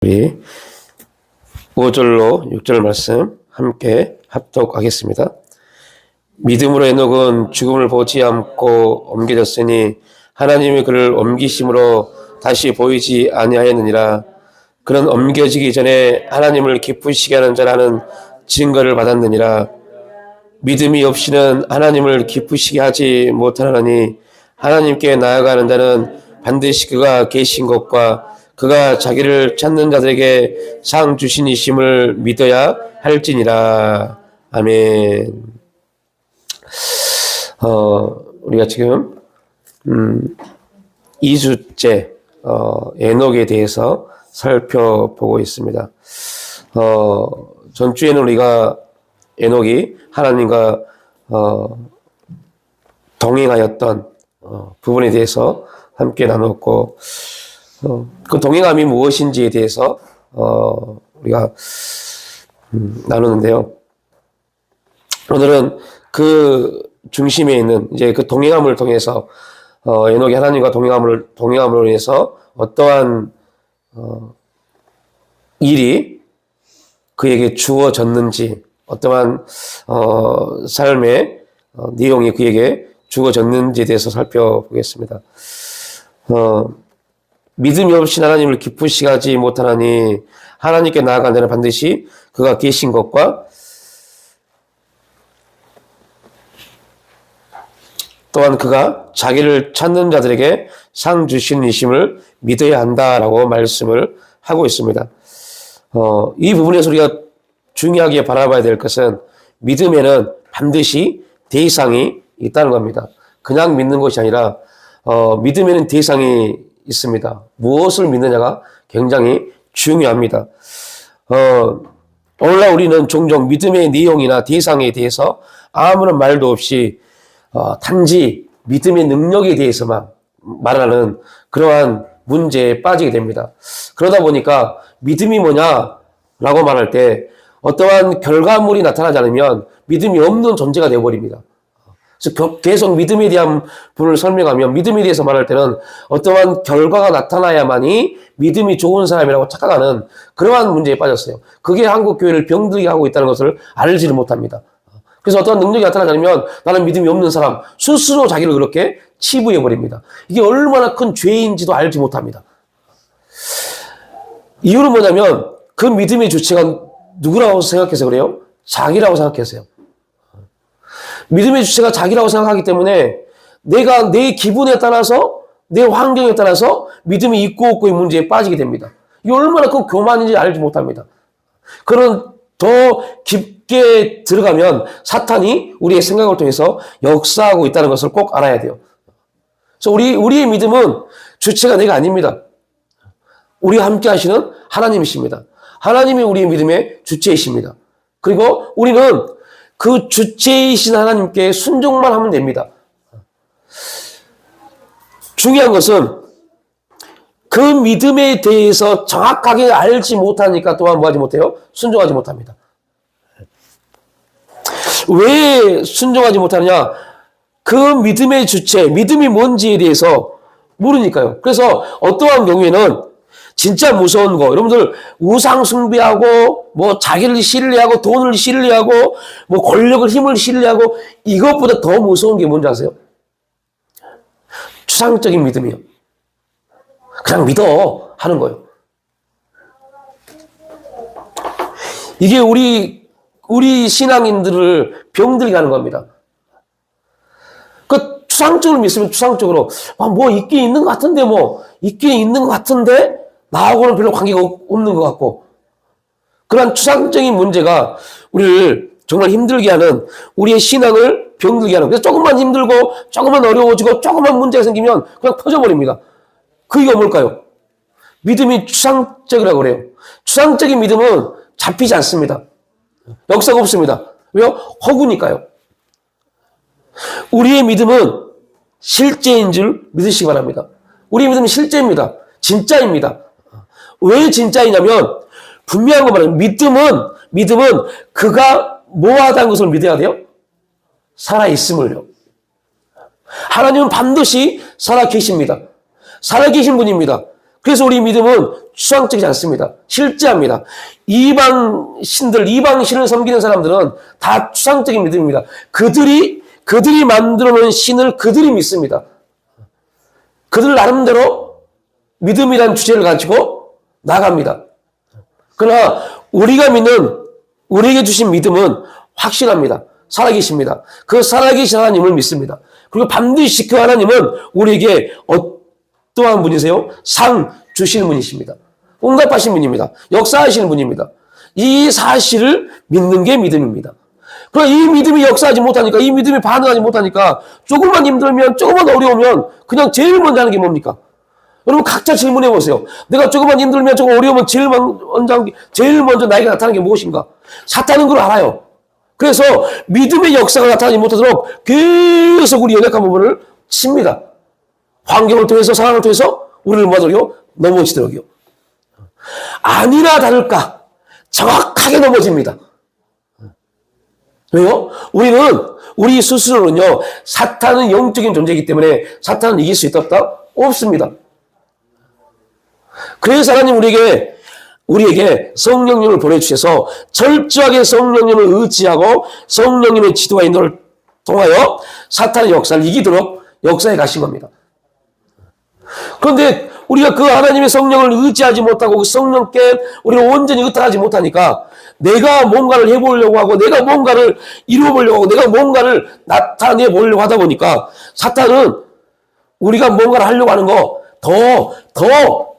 우리 5절로 6절 말씀 함께 합독하겠습니다. 믿음으로 에녹은 죽음을 보지 않고 옮겨졌으니 하나님이 그를 옮기심으로 다시 보이지 아니하였느니라. 그는 옮겨지기 전에 하나님을 기쁘시게 하는 자라는 증거를 받았느니라. 믿음이 없이는 하나님을 기쁘시게 하지 못하나니 하나님께 나아가는 자는 반드시 그가 계신 것과 그가 자기를 찾는 자들에게 상 주신 이심을 믿어야 할지니라. 아멘. 우리가 지금 2주째 에녹에 대해서 살펴보고 있습니다. 전주에는 우리가 에녹이 하나님과 동행하였던 부분에 대해서 함께 나눴고, 그 동행함이 무엇인지에 대해서 우리가 나누는데요. 오늘은 그 중심에 있는 이제 그 동행함을 통해서 에녹이 하나님과 동행함으로 인해서 어떠한 일이 그에게 주어졌는지, 어떠한 삶의 내용이 그에게 주어졌는지에 대해서 살펴보겠습니다. 믿음이 없이 하나님을 기쁘시게 하지 못하나니 하나님께 나아간 자는 반드시 그가 계신 것과 또한 그가 자기를 찾는 자들에게 상 주신 이심을 믿어야 한다라고 말씀을 하고 있습니다. 이 부분에서 우리가 중요하게 바라봐야 될 것은 믿음에는 반드시 대상이 있다는 겁니다. 그냥 믿는 것이 아니라 믿음에는 대상이 있습니다. 무엇을 믿느냐가 굉장히 중요합니다. 오늘날 우리는 종종 믿음의 내용이나 대상에 대해서 아무런 말도 없이 단지 믿음의 능력에 대해서만 말하는 그러한 문제에 빠지게 됩니다. 그러다 보니까 믿음이 뭐냐라고 말할 때 어떠한 결과물이 나타나지 않으면 믿음이 없는 존재가 되어버립니다. 그래서 계속 믿음에 대한 부분을 설명하면 믿음에 대해서 말할 때는 어떠한 결과가 나타나야만이 믿음이 좋은 사람이라고 착각하는 그러한 문제에 빠졌어요. 그게 한국 교회를 병들게 하고 있다는 것을 알지를 못합니다. 그래서 어떠한 능력이 나타나지 않으면 나는 믿음이 없는 사람, 스스로 자기를 그렇게 치부해버립니다. 이게 얼마나 큰 죄인지도 알지 못합니다. 이유는 뭐냐면 그 믿음의 주체가 누구라고 생각해서 그래요? 자기라고 생각해서요. 믿음의 주체가 자기라고 생각하기 때문에 내가 내 기분에 따라서 내 환경에 따라서 믿음이 있고 없고의 문제에 빠지게 됩니다. 이게 얼마나 큰 교만인지 알지 못합니다. 그런 더 깊게 들어가면 사탄이 우리의 생각을 통해서 역사하고 있다는 것을 꼭 알아야 돼요. 그래서 우리의 믿음은 주체가 내가 아닙니다. 우리와 함께 하시는 하나님이십니다. 하나님이 우리의 믿음의 주체이십니다. 그리고 우리는 그 주체이신 하나님께 순종만 하면 됩니다. 중요한 것은 그 믿음에 대해서 정확하게 알지 못하니까 또한 뭐하지 못해요? 순종하지 못합니다. 왜 순종하지 못하느냐? 그 믿음의 주체, 믿음이 뭔지에 대해서 모르니까요. 그래서 어떠한 경우에는 진짜 무서운 거, 여러분들 우상 숭배하고 뭐 자기를 신뢰하고 돈을 신뢰하고 뭐 권력을 힘을 신뢰하고 이것보다 더 무서운 게 뭔지 아세요? 추상적인 믿음이요. 그냥 믿어 하는 거예요. 이게 우리 신앙인들을 병들게 하는 겁니다. 그 추상적으로 믿으면 추상적으로 뭐 있긴 있는 것 같은데 있긴 있는 것 같은데 나하고는 별로 관계가 없는 것 같고, 그러한 추상적인 문제가 우리를 정말 힘들게 하는, 우리의 신앙을 병들게 하는, 그래서 조금만 힘들고 조금만 어려워지고 조금만 문제가 생기면 그냥 터져버립니다. 그게 뭘까요? 믿음이 추상적이라고 그래요. 추상적인 믿음은 잡히지 않습니다. 역사가 없습니다. 왜요? 허구니까요. 우리의 믿음은 실제인 줄 믿으시기 바랍니다. 우리의 믿음은 실제입니다. 진짜입니다. 왜 진짜이냐면 분명한 거 말해요. 믿음은 그가 뭐하다는 것을 믿어야 돼요? 살아있음을요. 하나님은 반드시 살아계십니다. 살아계신 분입니다. 그래서 우리 믿음은 추상적이지 않습니다. 실제합니다. 이방 신을 섬기는 사람들은 다 추상적인 믿음입니다. 그들이 만들어 놓은 신을 그들이 믿습니다. 그들 나름대로 믿음이라는 주제를 가지고 나갑니다. 그러나 우리에게 주신 믿음은 확실합니다. 살아계십니다. 그 살아계신 하나님을 믿습니다. 그리고 반드시 그 하나님은 우리에게 어떠한 분이세요? 상 주시는 분이십니다. 응답하신 분입니다. 역사하시는 분입니다. 이 사실을 믿는 게 믿음입니다. 그러나 이 믿음이 역사하지 못하니까, 이 믿음이 반응하지 못하니까, 조금만 힘들면, 조금만 어려우면 그냥 제일 먼저 하는 게 뭡니까? 여러분 각자 질문해 보세요. 내가 조금만 힘들면, 조금 어려우면 제일 먼저 나에게 나타나는 게 무엇인가? 사탄은 그걸 알아요. 그래서 믿음의 역사가 나타나지 못하도록 계속 우리 연약한 부분을 칩니다. 환경을 통해서, 상황을 통해서 우리를 뭐하도록요? 넘어지도록요. 아니나 다를까 정확하게 넘어집니다. 왜요? 우리 스스로는요, 사탄은 영적인 존재이기 때문에 사탄은 이길 수 있다 없다? 없습니다. 그래서 하나님 우리에게 성령님을 보내주셔서 철저하게 성령님을 의지하고 성령님의 지도와 인도를 통하여 사탄의 역사를 이기도록 역사에 가신 겁니다. 그런데 우리가 그 하나님의 성령을 의지하지 못하고 그 성령께 우리가 온전히 의탁하지 못하니까 내가 뭔가를 해보려고 하고 내가 뭔가를 이루어보려고 하고 내가 뭔가를 나타내보려고 하다 보니까 사탄은 우리가 뭔가를 하려고 하는 거 더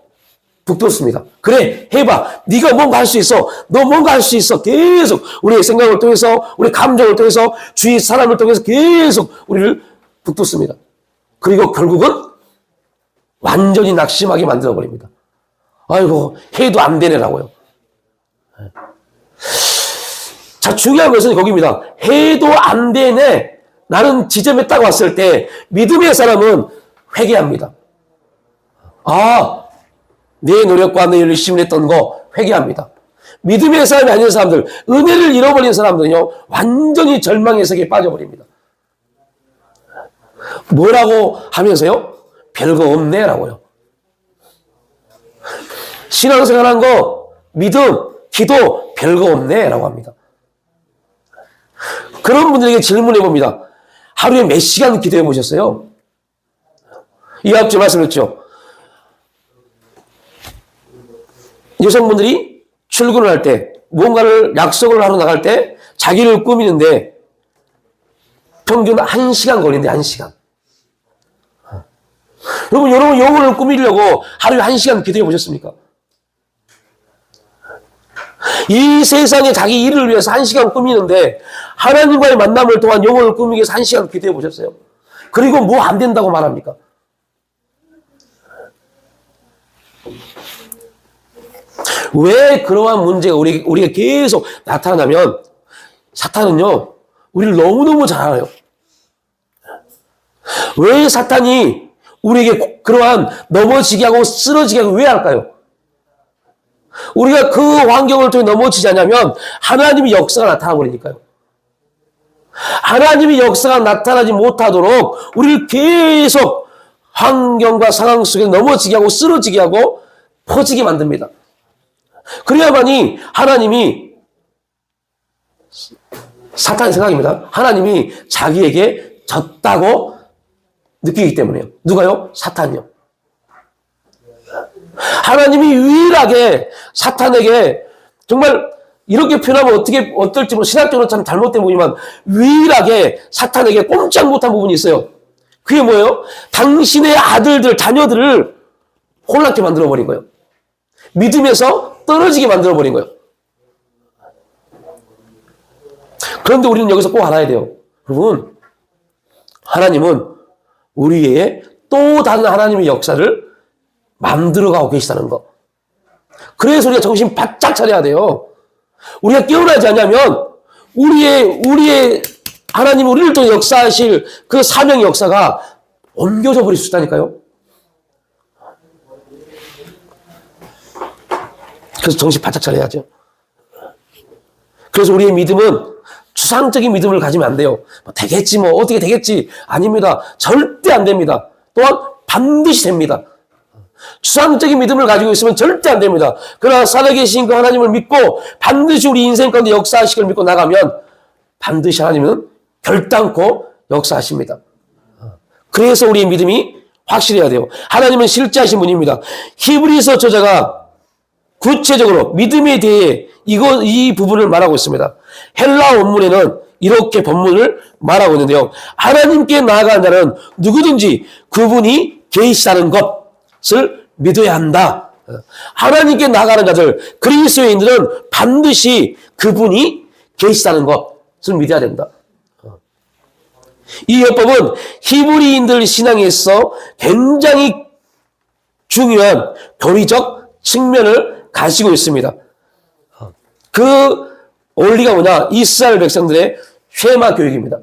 북돋습니다. 그래, 해봐. 네가 뭔가 할 수 있어. 너 뭔가 할 수 있어. 계속 우리의 생각을 통해서, 우리 감정을 통해서, 주위 사람을 통해서 계속 우리를 북돋습니다. 그리고 결국은 완전히 낙심하게 만들어버립니다. 아이고, 해도 안 되네라고요. 자, 중요한 것은 거기입니다. 해도 안 되네. 라는 지점에 딱 왔을 때 믿음의 사람은 회개합니다. 내 노력과 내 열심히 했던 거 회개합니다. 믿음의 사람이 아닌 사람들, 은혜를 잃어버린 사람들은요, 완전히 절망의 세계에 빠져버립니다. 뭐라고 하면서요? 별거 없네 라고요. 신앙생활한 거, 믿음, 기도 별거 없네 라고 합니다. 그런 분들에게 질문해 봅니다. 하루에 몇 시간 기도해 보셨어요? 이 앞에 말씀했죠. 여성분들이 출근을 할 때, 뭔가를 약속을 하러 나갈 때 자기를 꾸미는데 평균 1시간 걸리는데 1시간. 여러분 영혼을 꾸미려고 하루에 1시간 기도해 보셨습니까? 이 세상에 자기 일을 위해서 1시간 꾸미는데 하나님과의 만남을 통한 영혼을 꾸미기 위해서 1시간 기도해 보셨어요? 그리고 뭐 안 된다고 말합니까? 왜 그러한 문제가 우리가 계속 나타나면 사탄은요, 우리를 너무너무 잘 알아요. 왜 사탄이 우리에게 그러한 넘어지게 하고 쓰러지게 하고 왜 할까요? 우리가 그 환경을 통해 넘어지지 않냐면 하나님의 역사가 나타나버리니까요. 하나님의 역사가 나타나지 못하도록 우리를 계속 환경과 상황 속에 넘어지게 하고 쓰러지게 하고 퍼지게 만듭니다. 그래야만이 하나님이, 사탄의 생각입니다. 하나님이 자기에게 졌다고 느끼기 때문에요. 누가요? 사탄이요. 하나님이 유일하게 사탄에게 정말 이렇게 표현하면 어떨지 신학적으로 참 잘못된 부분이지만 유일하게 사탄에게 꼼짝 못한 부분이 있어요. 그게 뭐예요? 당신의 아들들, 자녀들을 혼란케 만들어버린 거예요. 믿음에서 떨어지게 만들어버린 거예요. 그런데 우리는 여기서 꼭 알아야 돼요. 여러분, 하나님은 우리의 또 다른 하나님의 역사를 만들어가고 계시다는 거. 그래서 우리가 정신 바짝 차려야 돼요. 우리가 깨어나지 않냐면 우리의 하나님 우리를 또 역사하실 그 사명의 역사가 옮겨져 버릴 수 있다니까요. 그래서 정신 바짝 차려야죠. 그래서 우리의 믿음은 추상적인 믿음을 가지면 안 돼요. 되겠지 어떻게 되겠지. 아닙니다. 절대 안 됩니다. 또한 반드시 됩니다. 추상적인 믿음을 가지고 있으면 절대 안 됩니다. 그러나 살아계신 그 하나님을 믿고 반드시 우리 인생 가운데 역사하시기를 믿고 나가면 반드시 하나님은 결단코 역사하십니다. 그래서 우리의 믿음이 확실해야 돼요. 하나님은 실제하신 분입니다. 히브리서 저자가 구체적으로 믿음에 대해 이 부분을 말하고 있습니다. 헬라 원문에는 이렇게 본문을 말하고 있는데요. 하나님께 나아가는 자는 누구든지 그분이 계시다는 것을 믿어야 한다. 하나님께 나아가는 자들, 그리스도인들은 반드시 그분이 계시다는 것을 믿어야 된다. 이 율법은 히브리인들 신앙에서 굉장히 중요한 교리적 측면을 가지고 있습니다. 그 원리가 뭐냐? 이스라엘 백성들의 쉐마 교육입니다.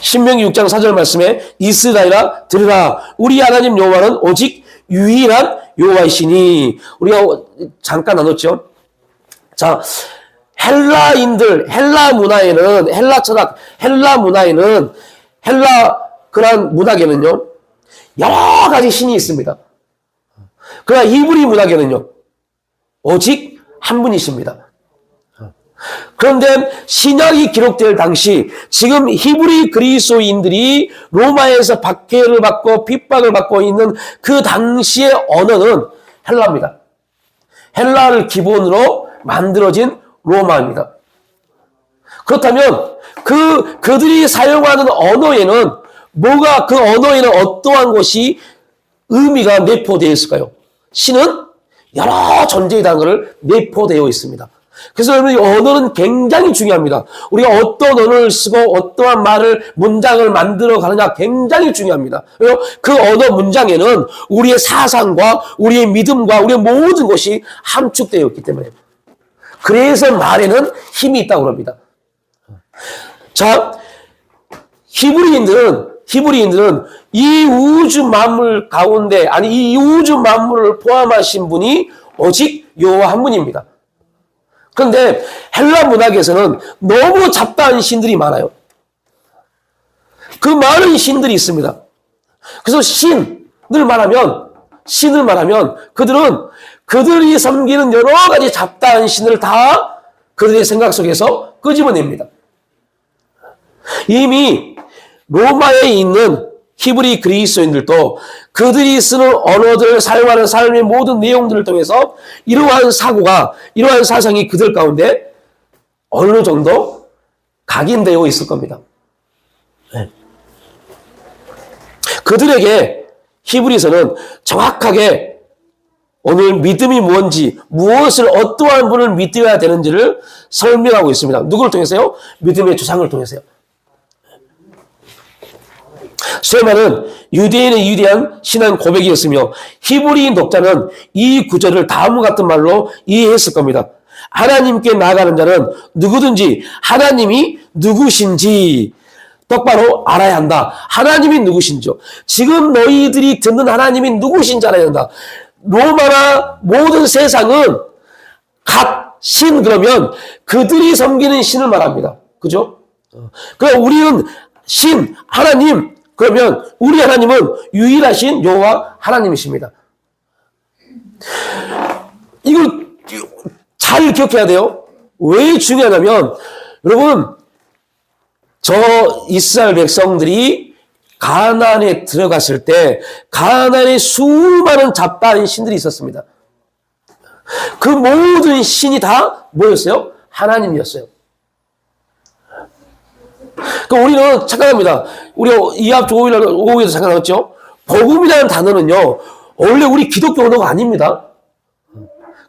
신명기 6장 4절 말씀에 이스라엘아 들으라 우리 하나님 여호와는 오직 유일한 여호와이시니. 우리가 잠깐 나눴죠. 자, 헬라인들, 헬라 문화에는, 헬라 철학, 헬라 문화에는, 헬라 그런 문학에는요, 여러 가지 신이 있습니다. 그러나 히브리 문학에는요, 오직 한 분이십니다. 그런데 신약이 기록될 당시, 지금 히브리 그리스도인들이 로마에서 박해를 받고 핍박을 받고 있는 그 당시의 언어는 헬라입니다. 헬라를 기본으로 만들어진 로마입니다. 그렇다면 그들이 사용하는 언어에는 그 언어에는 어떠한 것이 의미가 내포되어 있을까요? 신은 여러 존재에 대한 것을 내포되어 있습니다. 그래서 여러분, 이 언어는 굉장히 중요합니다. 우리가 어떤 언어를 쓰고 어떠한 문장을 만들어 가느냐 굉장히 중요합니다. 그리고 그 언어 문장에는 우리의 사상과 우리의 믿음과 우리의 모든 것이 함축되어 있기 때문에. 그래서 말에는 힘이 있다고 합니다. 자, 히브리인들은 이 우주 만물 가운데, 이 우주 만물을 포함하신 분이 오직 여호와 한 분입니다. 그런데 헬라 문학에서는 너무 잡다한 신들이 많아요. 그 많은 신들이 있습니다. 그래서 신을 말하면 그들은 그들이 섬기는 여러 가지 잡다한 신을 다 그들의 생각 속에서 끄집어냅니다. 이미 로마에 있는 히브리 그리스도인들도 그들이 쓰는 언어들을 사용하는 삶의 모든 내용들을 통해서 이러한 사고가, 이러한 사상이 그들 가운데 어느 정도 각인되어 있을 겁니다. 네. 그들에게 히브리서는 정확하게 오늘 믿음이 뭔지, 무엇을 어떠한 분을 믿어야 되는지를 설명하고 있습니다. 누구를 통해서요? 믿음의 조상을 통해서요. 쉐마는 유대인의 위대한 신앙 고백이었으며 히브리인 독자는 이 구절을 다음과 같은 말로 이해했을 겁니다. 하나님께 나아가는 자는 누구든지 하나님이 누구신지 똑바로 알아야 한다. 하나님이 누구신지요. 지금 너희들이 듣는 하나님이 누구신지 알아야 한다. 로마나 모든 세상은 각 신 그러면 그들이 섬기는 신을 말합니다. 그죠? 그럼 우리는 신, 하나님, 그러면 우리 하나님은 유일하신 여호와 하나님이십니다. 이걸 잘 기억해야 돼요. 왜 중요하냐면 여러분, 저 이스라엘 백성들이 가나안에 들어갔을 때 가나안에 수많은 잡다한 신들이 있었습니다. 그 모든 신이 다 뭐였어요? 하나님이었어요. 그러니까 우리는 착각합니다. 우리가 이합 오후에도 잠깐 나왔죠? 복음이라는 단어는요, 원래 우리 기독교 언어가 아닙니다.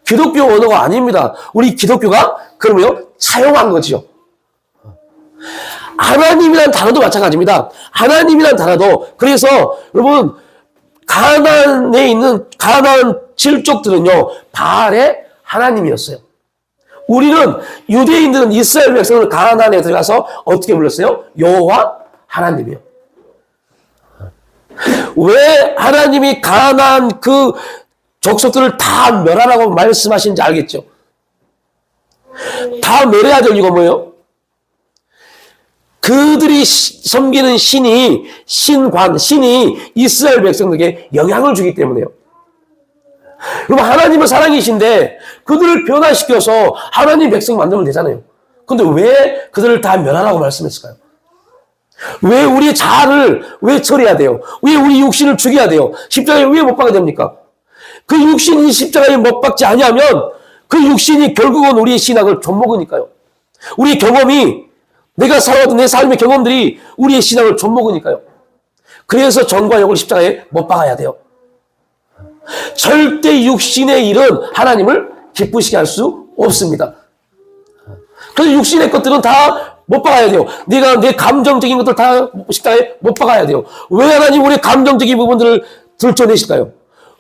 기독교 언어가 아닙니다. 우리 기독교가 그러면 차용한 거죠. 하나님이라는 단어도 마찬가지입니다. 하나님이라는 단어도, 그래서 여러분, 가나안에 있는 가나안 칠족들은요, 바알의 하나님이었어요. 우리는, 유대인들은 이스라엘 백성을 가나안에 들어가서 어떻게 불렀어요? 여호와 하나님이요. 왜 하나님이 가나안 그 족속들을 다 멸하라고 말씀하신지 알겠죠? 다 멸해야 될 이유가 뭐예요? 그들이 섬기는 신이 이스라엘 백성들에게 영향을 주기 때문에요. 그럼 하나님은 사랑이신데 그들을 변화시켜서 하나님 백성 만들면 되잖아요. 근데 왜 그들을 다 멸하라고 말씀했을까요? 왜 우리의 자아를 왜 처리해야 돼요? 왜 우리 육신을 죽여야 돼요? 십자가에 왜 못 박아야 됩니까? 그 육신이 십자가에 못 박지 아니하면 그 육신이 결국은 우리의 신앙을 좀먹으니까요. 우리의 경험이 내가 살아왔던 내 삶의 경험들이 우리의 신앙을 좀먹으니까요. 그래서 전과 역을 십자가에 못 박아야 돼요. 절대 육신의 일은 하나님을 기쁘시게 할 수 없습니다. 그래서 육신의 것들은 다 못 박아야 돼요. 내 감정적인 것들 다 십자가에 못 박아야 돼요. 왜 하나님 우리 감정적인 부분들을 들춰내실까요?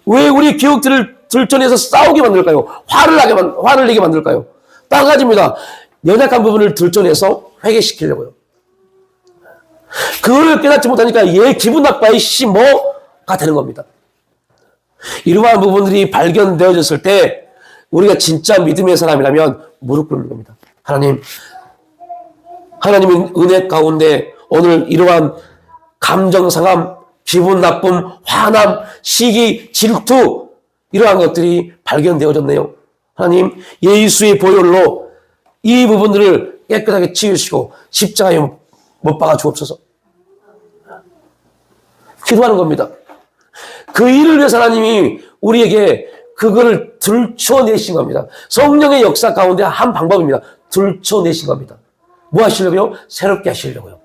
왜 우리 기억들을 들춰내서 싸우게 만들까요? 화를 내게 만들까요? 딱 한 가지입니다. 연약한 부분을 들춰내서 회개시키려고요. 그걸 깨닫지 못하니까 얘 기분 나빠이 뭐가 되는 겁니다. 이러한 부분들이 발견되어졌을 때 우리가 진짜 믿음의 사람이라면 무릎 꿇는 겁니다. 하나님의 은혜 가운데 오늘 이러한 감정 상함, 기분 나쁨, 화남, 시기, 질투 이러한 것들이 발견되어졌네요. 하나님 예수의 보혈로 이 부분들을 깨끗하게 치우시고 십자가에 못 박아 주옵소서. 기도하는 겁니다. 그 일을 위해서 하나님이 우리에게 그거를 들춰내신 겁니다. 성령의 역사 가운데 한 방법입니다. 들춰내신 겁니다. 뭐 하시려고요? 새롭게 하시려고요.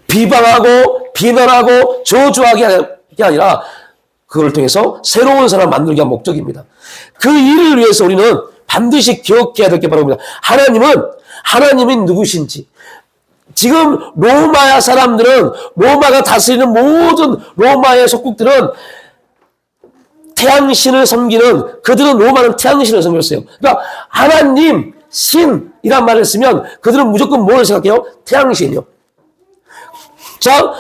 비방하고 비난하고 저주하게 아니라 그걸 통해서 새로운 사람 만들기 위한 목적입니다. 그 일을 위해서 우리는 반드시 기억해야 될 게 바로 입니다. 하나님이 누구신지. 지금 로마야 사람들은 로마가 다스리는 모든 로마의 속국들은 태양신을 섬기는 그들은 로마는 태양신을 섬겼어요. 그러니까 하나님 신이란 말을 쓰면 그들은 무조건 뭘 생각해요? 태양신이요. 자,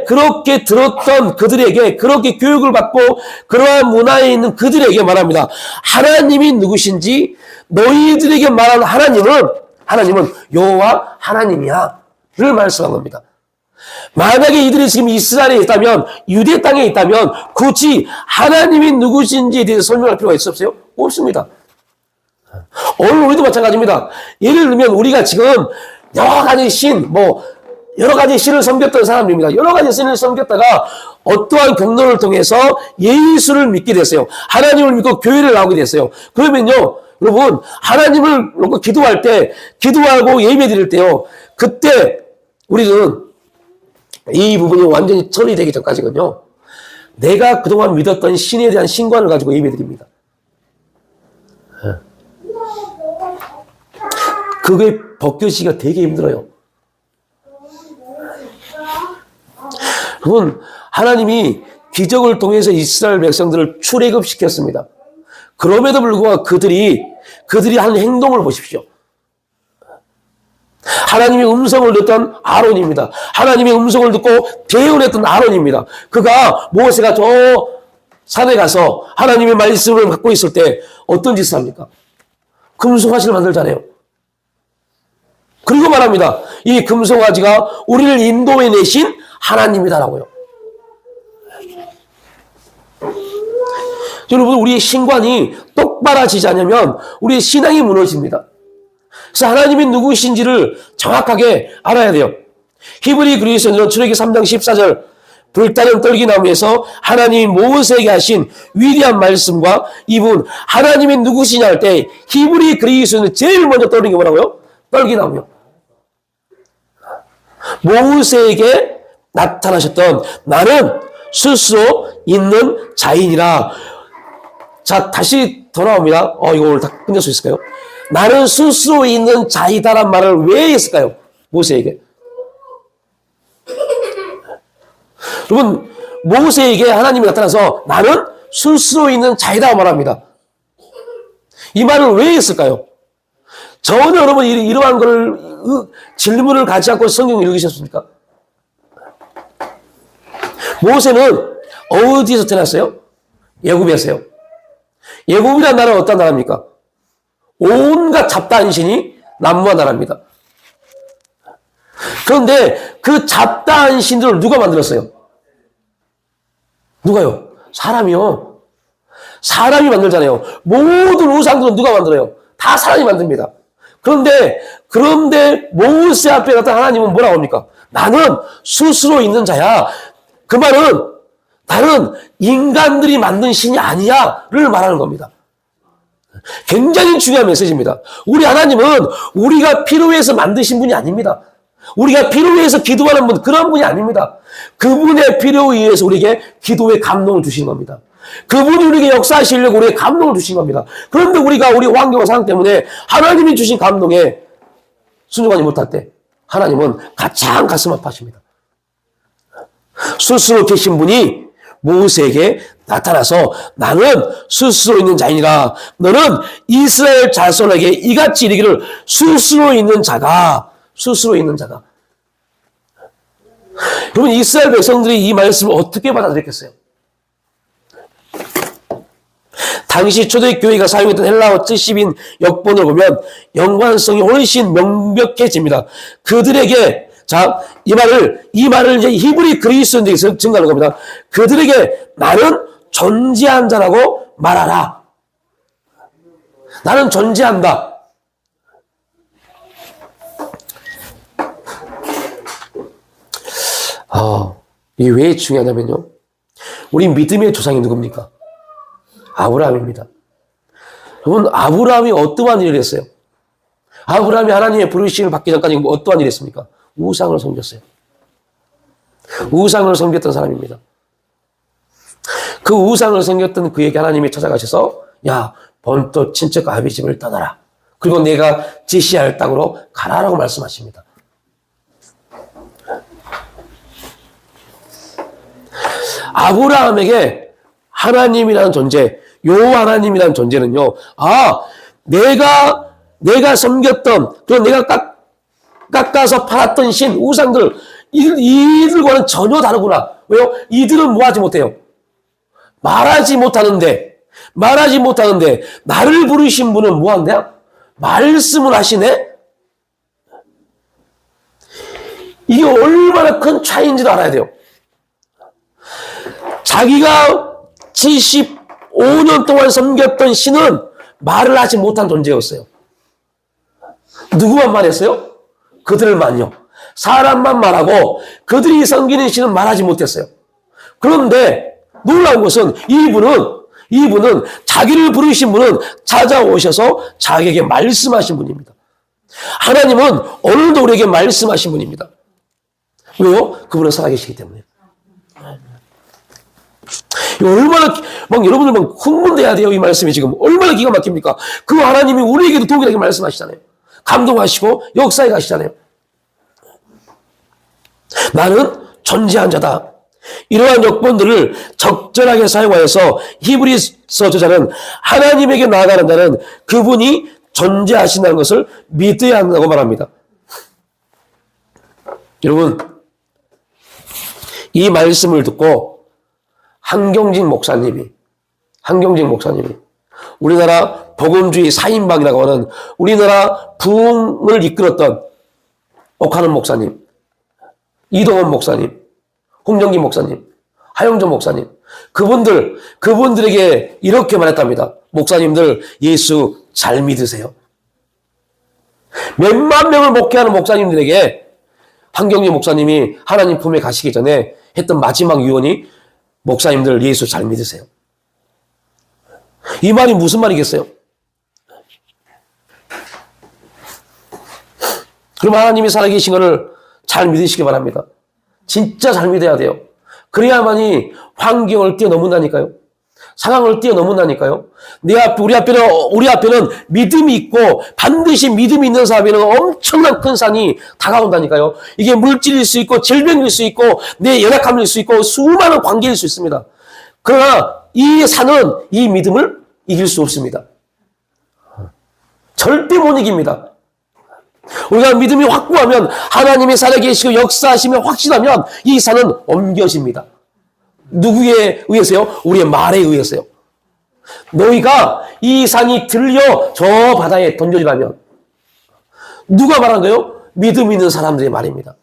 그렇게 들었던 그들에게 그렇게 교육을 받고 그러한 문화에 있는 그들에게 말합니다. 하나님이 누구신지 너희들에게 말하는 하나님은 여호와 하나님이야를 말씀한 겁니다. 만약에 이들이 지금 이스라엘에 있다면 유대 땅에 있다면 굳이 하나님이 누구신지에 대해서 설명할 필요가 있었어요? 없습니다. 오늘 우리도 마찬가지입니다. 예를 들면 우리가 지금 여러 가지 신을 섬겼던 사람들입니다. 여러 가지 신을 섬겼다가 어떠한 경로를 통해서 예수를 믿게 됐어요. 하나님을 믿고 교회를 나오게 됐어요. 그러면요, 여러분, 하나님을 놓고 기도하고 예배 드릴 때요, 그때 우리는 이 부분이 완전히 처리되기 전까지는요, 내가 그동안 믿었던 신에 대한 신관을 가지고 예배 드립니다. 그게 벗겨지기가 되게 힘들어요. 여러분, 하나님이 기적을 통해서 이스라엘 백성들을 출애굽시켰습니다. 그럼에도 불구하고 그들이 하는 행동을 보십시오. 하나님의 음성을 듣던 아론입니다. 하나님의 음성을 듣고 대언했던 아론입니다. 그가 모세가 저 산에 가서 하나님의 말씀을 갖고 있을 때 어떤 짓을 합니까? 금송아지를 만들잖아요. 그리고 말합니다. 이 금송아지가 우리를 인도해내신 하나님이다라고요. 여러분, 우리의 신관이 똑바라지지 않으면 우리의 신앙이 무너집니다. 그래서 하나님이 누구신지를 정확하게 알아야 돼요. 히브리 그리스도인들은 출애굽기 3장 14절 불타는 떨기나무에서 하나님이 모세에게 하신 위대한 말씀과 이분 하나님이 누구시냐 할 때 히브리 그리스도인은 제일 먼저 떠오르는 게 뭐라고요? 떨기나무요. 모세에게 나타나셨던 나는 스스로 있는 자인이라. 자, 다시 돌아옵니다. 이거 오늘 다 끝낼 수 있을까요? 나는 스스로 있는 자이다란 말을 왜 했을까요? 모세에게. 여러분, 모세에게 하나님이 나타나서 나는 스스로 있는 자이다 말합니다. 이 말을 왜 했을까요? 전혀 여러분 이러한 걸 질문을 가지 않고 성경을 읽으셨습니까? 모세는 어디서 태어났어요? 애굽이었어요. 애굽이라는 나라는 어떤 나라입니까? 온갖 잡다한 신이 난무한 나라입니다. 그런데 그 잡다한 신들을 누가 만들었어요? 누가요? 사람이요. 사람이 만들잖아요. 모든 우상들은 누가 만들어요? 다 사람이 만듭니다. 그런데 모세 앞에 갔던 하나님은 뭐라고 합니까? 나는 스스로 있는 자야. 그 말은 나는 인간들이 만든 신이 아니야를 말하는 겁니다. 굉장히 중요한 메시지입니다. 우리 하나님은 우리가 필요해서 만드신 분이 아닙니다. 우리가 필요해서 기도하는 분, 그런 분이 아닙니다. 그분의 필요에 의해서 우리에게 기도의 감동을 주신 겁니다. 그분이 우리에게 역사하시려고 우리에게 감동을 주신 겁니다. 그런데 우리가 우리 환경 상황 때문에 하나님이 주신 감동에 순종하지 못할 때 하나님은 가장 가슴 아파하십니다. 스스로 계신 분이 모세에게 나타나서 나는 스스로 있는 자이니라. 너는 이스라엘 자손에게 이같이 이르기를 스스로 있는 자가. 여러분, 이스라엘 백성들이 이 말씀을 어떻게 받아들였겠어요? 당시 초대교회가 사용했던 헬라어 70인 역본을 보면 연관성이 훨씬 명백해집니다. 그들에게, 자, 이 말을 이제 히브리 그리스도인들에게 증가하는 겁니다. 그들에게 나는 존재한 자라고 말하라. 나는 존재한다. 이게 왜 중요하냐면요. 우리 믿음의 조상이 누굽니까? 아브라함입니다. 여러분, 아브라함이 어떠한 일을 했어요? 아브라함이 하나님의 부르심을 받기 전까지 어떠한 일을 했습니까? 우상을 섬겼어요. 우상을 섬겼던 사람입니다. 그 우상을 섬겼던 그에게 하나님이 찾아가셔서 야, 본토 친척 아비 집을 떠나라. 그리고 내가 지시할 땅으로 가라라고 말씀하십니다. 아브라함에게 하나님이라는 존재, 하나님이라는 존재는요, 내가 섬겼던, 그리고 내가 깎아서 팔았던 신, 우상들, 이들과는 전혀 다르구나. 왜요? 이들은 뭐 하지 못해요? 말하지 못하는데, 나를 부르신 분은 뭐 한대요? 말씀을 하시네? 이게 얼마나 큰 차이인지도 알아야 돼요. 자기가 75년 동안 섬겼던 신은 말을 하지 못한 존재였어요. 누구만 말했어요? 그들만요. 사람만 말하고 그들이 섬기는 신은 말하지 못했어요. 그런데 놀라운 것은 이분은 자기를 부르신 분은 찾아오셔서 자기에게 말씀하신 분입니다. 하나님은 오늘도 우리에게 말씀하신 분입니다. 왜요? 그분은 살아계시기 때문에. 얼마나 여러분들 흥분돼야 돼요. 이 말씀이 지금 얼마나 기가 막힙니까? 그 하나님이 우리에게도 동일하게 말씀하시잖아요. 감동하시고 역사에 가시잖아요. 나는 존재한 자다. 이러한 역본들을 적절하게 사용하여서 히브리서 저자는 하나님에게 나아가는 자는 그분이 존재하신다는 것을 믿어야 한다고 말합니다. 여러분, 이 말씀을 듣고 한경직 목사님이 우리나라 복음주의 4인방이라고 하는 우리나라 부흥을 이끌었던 옥하는 목사님, 이동원 목사님, 홍정기 목사님, 하영전 목사님, 그분들에게 이렇게 말했답니다. 목사님들, 예수 잘 믿으세요. 몇만 명을 목회하는 목사님들에게 한경직 목사님이 하나님 품에 가시기 전에 했던 마지막 유언이 목사님들 예수 잘 믿으세요. 이 말이 무슨 말이겠어요? 그럼 하나님이 살아계신 것을 잘 믿으시기 바랍니다. 진짜 잘 믿어야 돼요. 그래야만이 환경을 뛰어넘는다니까요. 상황을 뛰어넘는다니까요. 우리 앞에는 믿음이 있고 반드시 믿음이 있는 사람에는 엄청난 큰 산이 다가온다니까요. 이게 물질일 수 있고 질병일 수 있고 내 연약함일 수 있고 수많은 관계일 수 있습니다. 그러나 이 산은 이 믿음을 이길 수 없습니다. 절대 못 이깁니다. 우리가 믿음이 확고하면 하나님이 살아계시고 역사하시며 확신하면 이 산은 옮겨집니다. 누구에 의해서요? 우리의 말에 의해서요. 너희가 이 산이 들려 저 바다에 던져지라면 누가 말한 거예요? 믿음 있는 사람들이 말입니다.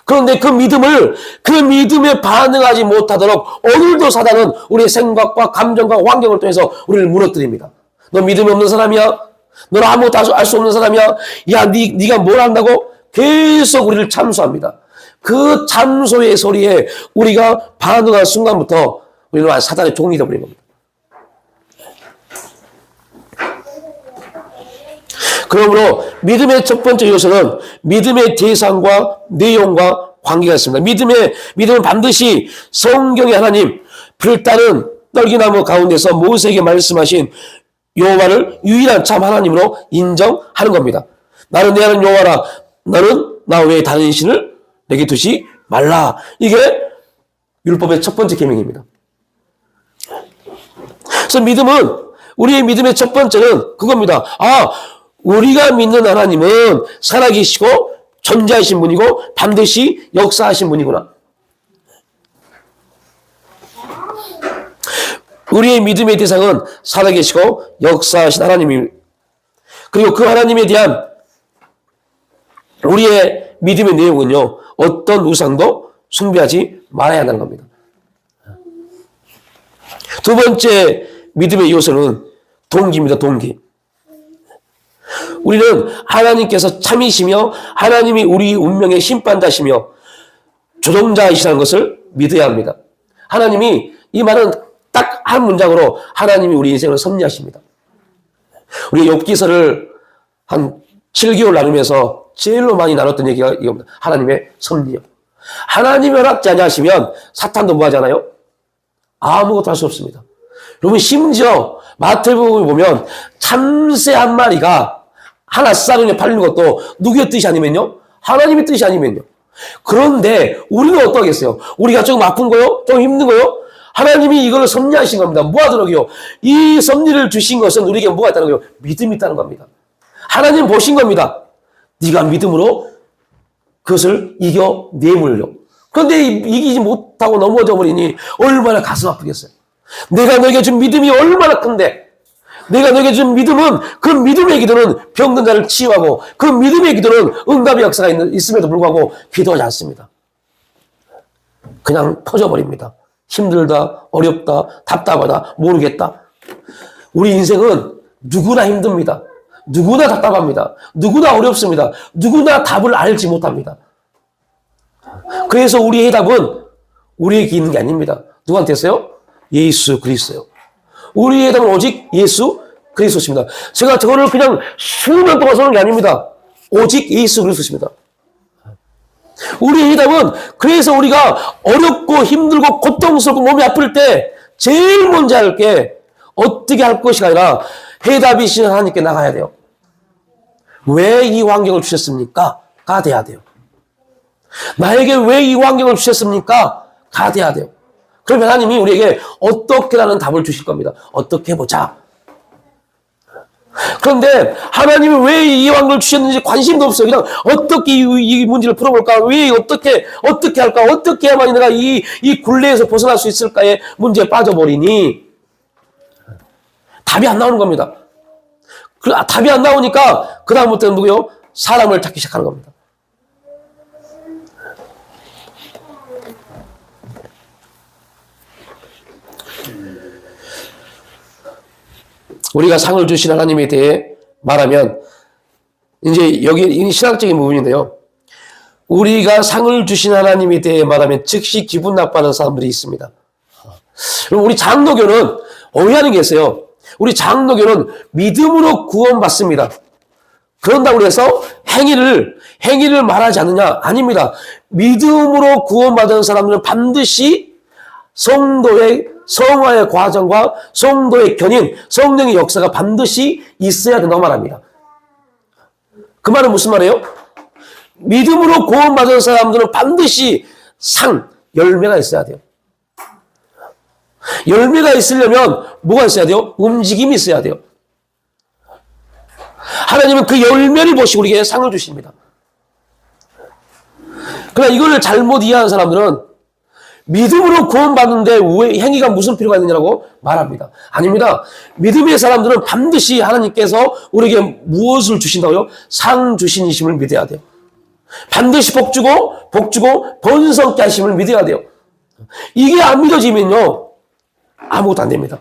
그런데 그 믿음에 반응하지 못하도록 오늘도 사단은 우리의 생각과 감정과 환경을 통해서 우리를 무너뜨립니다. 너 믿음이 없는 사람이야? 너는 아무것도 알 수 없는 사람이야? 야, 네가 뭘 안다고? 계속 우리를 참소합니다. 그 참소의 소리에 우리가 반응한 순간부터 우리는 사단의 종이 되어버린 겁니다. 그러므로 믿음의 첫 번째 요소는 믿음의 대상과 내용과 관계가 있습니다. 믿음은 반드시 성경의 하나님, 불타는 떨기나무 가운데서 모세에게 말씀하신 여호와를 유일한 참 하나님으로 인정하는 겁니다. 나는 내 하나님 여호와라. 너는 나 외에 다른 신을 내게 두지 말라. 이게 율법의 첫 번째 계명입니다. 그래서 우리의 믿음의 첫 번째는 그겁니다. 우리가 믿는 하나님은 살아계시고 존재하신 분이고 반드시 역사하신 분이구나. 우리의 믿음의 대상은 살아계시고 역사하신 하나님입니다. 그리고 그 하나님에 대한 우리의 믿음의 내용은요, 어떤 우상도 숭배하지 말아야 한다는 겁니다. 두 번째 믿음의 요소는 동기입니다. 동기. 우리는 하나님께서 참이시며 하나님이 우리 운명의 심판자시며 조종자이시라는 것을 믿어야 합니다. 하나님이, 이 말은 딱 한 문장으로 하나님이 우리 인생을 섭리하십니다. 우리 욥기서를 한 7개월 나누면서 제일로 많이 나눴던 얘기가 이겁니다. 하나님의 섭리요. 하나님이 허락지 아니하시면 사탄도 뭐 하잖아요? 아무것도 할 수 없습니다. 여러분, 심지어 마태복음을 보면 참새 한 마리가 하나 쌍에 팔리는 것도 누구의 뜻이 아니면요? 하나님의 뜻이 아니면요. 그런데 우리는 어떠하겠어요? 우리가 조금 아픈 거요? 좀 힘든 거요? 하나님이 이걸 섭리하신 겁니다. 뭐 하도록요? 이 섭리를 주신 것은 우리에게 뭐가 있다는 거요? 믿음이 있다는 겁니다. 하나님 보신 겁니다. 네가 믿음으로 그것을 이겨내물려. 그런데 이기지 못하고 넘어져 버리니 얼마나 가슴 아프겠어요. 내가 너에게 준 믿음이 얼마나 큰데, 내가 너에게 준 믿음은, 그 믿음의 기도는 병든 자를 치유하고, 그 믿음의 기도는 응답의 역사가 있음에도 불구하고 기도하지 않습니다. 그냥 터져버립니다. 힘들다, 어렵다, 답답하다, 모르겠다. 우리 인생은 누구나 힘듭니다. 누구나 답답합니다. 누구나 어렵습니다. 누구나 답을 알지 못합니다. 그래서 우리의 해답은 우리에게 있는 게 아닙니다. 누구한테 있어요? 예수 그리스도요. 우리의 해답은 오직 예수 그리스도십니다. 제가 저거를 그냥 수년 동안 써는 게 아닙니다. 오직 예수 그리스도십니다. 우리의 해답은, 그래서 우리가 어렵고 힘들고 고통스럽고 몸이 아플 때 제일 먼저 할 게 어떻게 할 것이 아니라 해답이신 하나님께 나가야 돼요. 왜 이 환경을 주셨습니까? 가 돼야 돼요. 나에게 왜 이 환경을 주셨습니까? 가 돼야 돼요. 그러면 하나님이 우리에게 어떻게라는 답을 주실 겁니다. 어떻게 해보자. 그런데 하나님이 왜 이 환경을 주셨는지 관심도 없어요. 그냥 어떻게 이 문제를 풀어볼까? 왜 어떻게 할까? 어떻게 해야만 내가 이 굴레에서 벗어날 수 있을까의 문제에 빠져버리니 답이 안 나오는 겁니다. 답이 안 나오니까 그 다음부터는 누구요? 사람을 찾기 시작하는 겁니다. 우리가 상을 주신 하나님에 대해 말하면, 이제 여기 신학적인 부분인데요. 우리가 상을 주신 하나님에 대해 말하면 즉시 기분 나빠하는 사람들이 있습니다. 그럼 우리 장로교는 오해하는 게 있어요. 우리 장로교는 믿음으로 구원받습니다. 그런다고 해서 행위를 말하지 않느냐? 아닙니다. 믿음으로 구원받은 사람들은 반드시 성화의 과정과 성도의 견인, 성령의 역사가 반드시 있어야 된다고 말합니다. 그 말은 무슨 말이에요? 믿음으로 구원받은 사람들은 반드시 열매가 있어야 돼요. 열매가 있으려면 뭐가 있어야 돼요? 움직임이 있어야 돼요. 하나님은 그 열매를 보시고 우리에게 상을 주십니다. 그러나 이걸 잘못 이해하는 사람들은 믿음으로 구원받는데 왜 행위가 무슨 필요가 있느냐고 말합니다. 아닙니다. 믿음의 사람들은 반드시 하나님께서 우리에게 무엇을 주신다고요? 상 주신이심을 믿어야 돼요. 반드시 복주고 번성케 하심을 믿어야 돼요. 이게 안 믿어지면요, 아무것도 안 됩니다.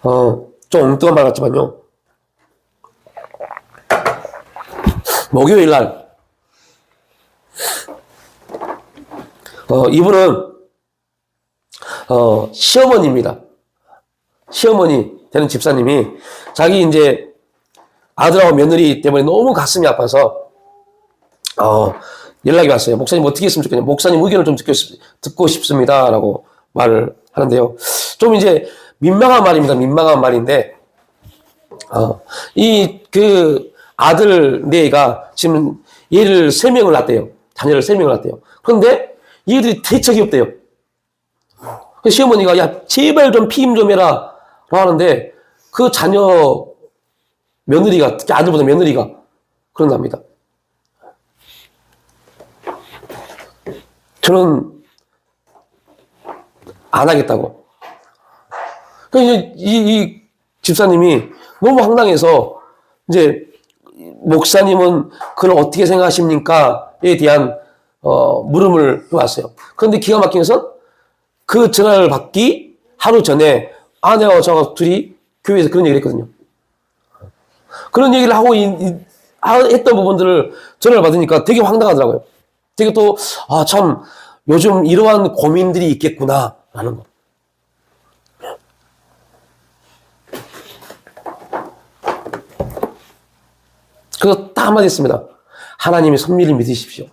좀 엉뚱한 말 같지만요, 목요일 날, 이분은, 시어머니입니다. 시어머니 되는 집사님이 자기 이제 아들하고 며느리 때문에 너무 가슴이 아파서, 연락이 왔어요. 목사님 어떻게 했으면 좋겠냐. 목사님 의견을 좀 듣고 싶습니다. 라고 말을 하는데요. 좀 이제 민망한 말입니다. 민망한 말인데, 아들 네가 지금 얘를 3명을 낳았대요. 자녀를 3명을 낳았대요. 그런데 얘들이 대책이 없대요. 시어머니가, 야, 제발 좀 피임 좀 해라. 라고 하는데, 그 자녀 며느리가, 특히 아들보다 며느리가 그런답니다. 저는 안 하겠다고. 이 집사님이 너무 황당해서, 이제, 목사님은 그걸 어떻게 생각하십니까?에 대한, 물음을 해왔어요. 그런데 기가 막힌 것은 그 전화를 받기 하루 전에 아내와 저가 둘이 교회에서 그런 얘기를 했거든요. 그런 얘기를 하고 했던 부분들을 전화를 받으니까 되게 황당하더라고요. 되게 또, 참, 요즘 이러한 고민들이 있겠구나, 라는 거. 그래서 딱 한마디 했습니다. 하나님의 섭리를 믿으십시오.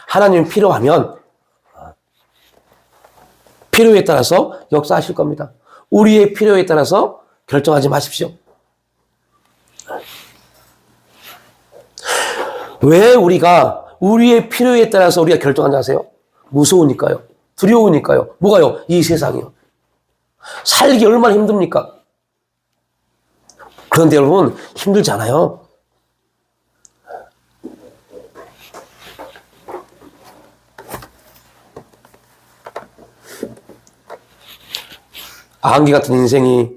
하나님이 필요하면, 필요에 따라서 역사하실 겁니다. 우리의 필요에 따라서 결정하지 마십시오. 왜 우리의 필요에 따라서 우리가 결정하지 아세요? 무서우니까요. 두려우니까요. 뭐가요? 이 세상이요. 살기 얼마나 힘듭니까? 그런데 여러분, 힘들잖아요. 안개 같은 인생이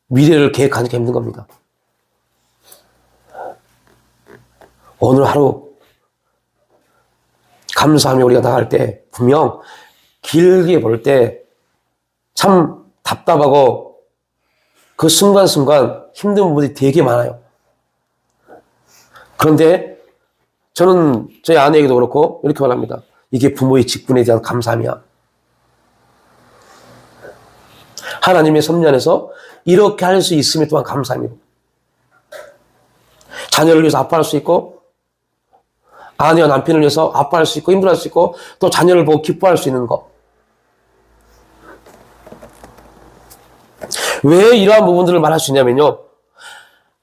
미래를 계획하니까 힘든 겁니다. 오늘 하루 감사하며 우리가 나갈 때 분명 길게 볼 때 참 답답하고 그 순간순간 힘든 부분이 되게 많아요. 그런데 저는 저희 아내에게도 그렇고 이렇게 말합니다. 이게 부모의 직분에 대한 감사함이야. 하나님의 섭리 안에서 이렇게 할 수 있음에 또한 감사합니다. 자녀를 위해서 아파할 수 있고, 아내와 남편을 위해서 아파할 수 있고, 힘들어할 수 있고, 또 자녀를 보고 기뻐할 수 있는 것. 왜 이러한 부분들을 말할 수 있냐면요.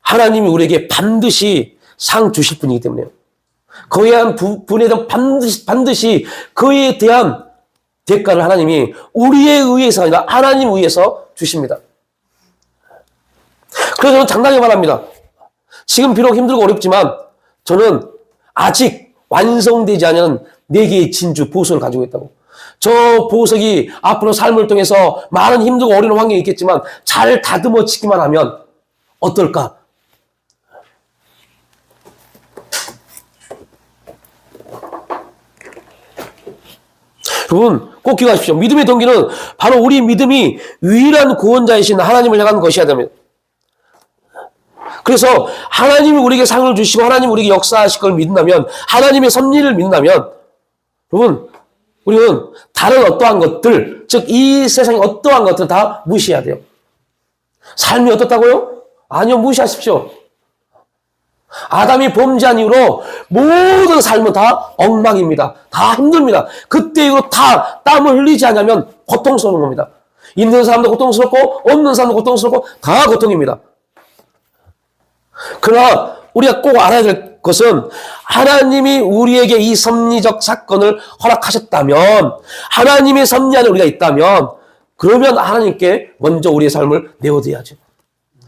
하나님이 우리에게 반드시 상 주실 분이기 때문에요. 그에 대한 분에 대한 반드시 그에 대한 대가를 하나님이 우리에 의해서 아니라 하나님 의해서 주십니다. 그래서 저는 당당히 말합니다. 지금 비록 힘들고 어렵지만 저는 아직 완성되지 않은 4개의 진주 보석을 가지고 있다고. 저 보석이 앞으로 삶을 통해서 많은 힘들고 어려운 환경이 있겠지만 잘 다듬어지기만 하면 어떨까? 여러분 꼭 기억하십시오. 믿음의 동기는 바로 우리 믿음이 유일한 구원자이신 하나님을 향한 것이어야 됩니다. 그래서 하나님이 우리에게 상을 주시고 하나님이 우리에게 역사하실 걸 믿는다면, 하나님의 섭리를 믿는다면, 여러분 우리는 다른 어떠한 것들, 즉 이 세상의 어떠한 것들 다 무시해야 돼요. 삶이 어떻다고요? 아니요, 무시하십시오. 아담이 범죄한 이후로 모든 삶은 다 엉망입니다. 다 힘듭니다. 그때 이후로 다 땀을 흘리지 않으면 고통스러운 겁니다. 있는 사람도 고통스럽고 없는 사람도 고통스럽고 다 고통입니다. 그러나 우리가 꼭 알아야 될 것은 하나님이 우리에게 이 섭리적 사건을 허락하셨다면, 하나님의 섭리 안에 우리가 있다면, 그러면 하나님께 먼저 우리의 삶을 내어드려야죠.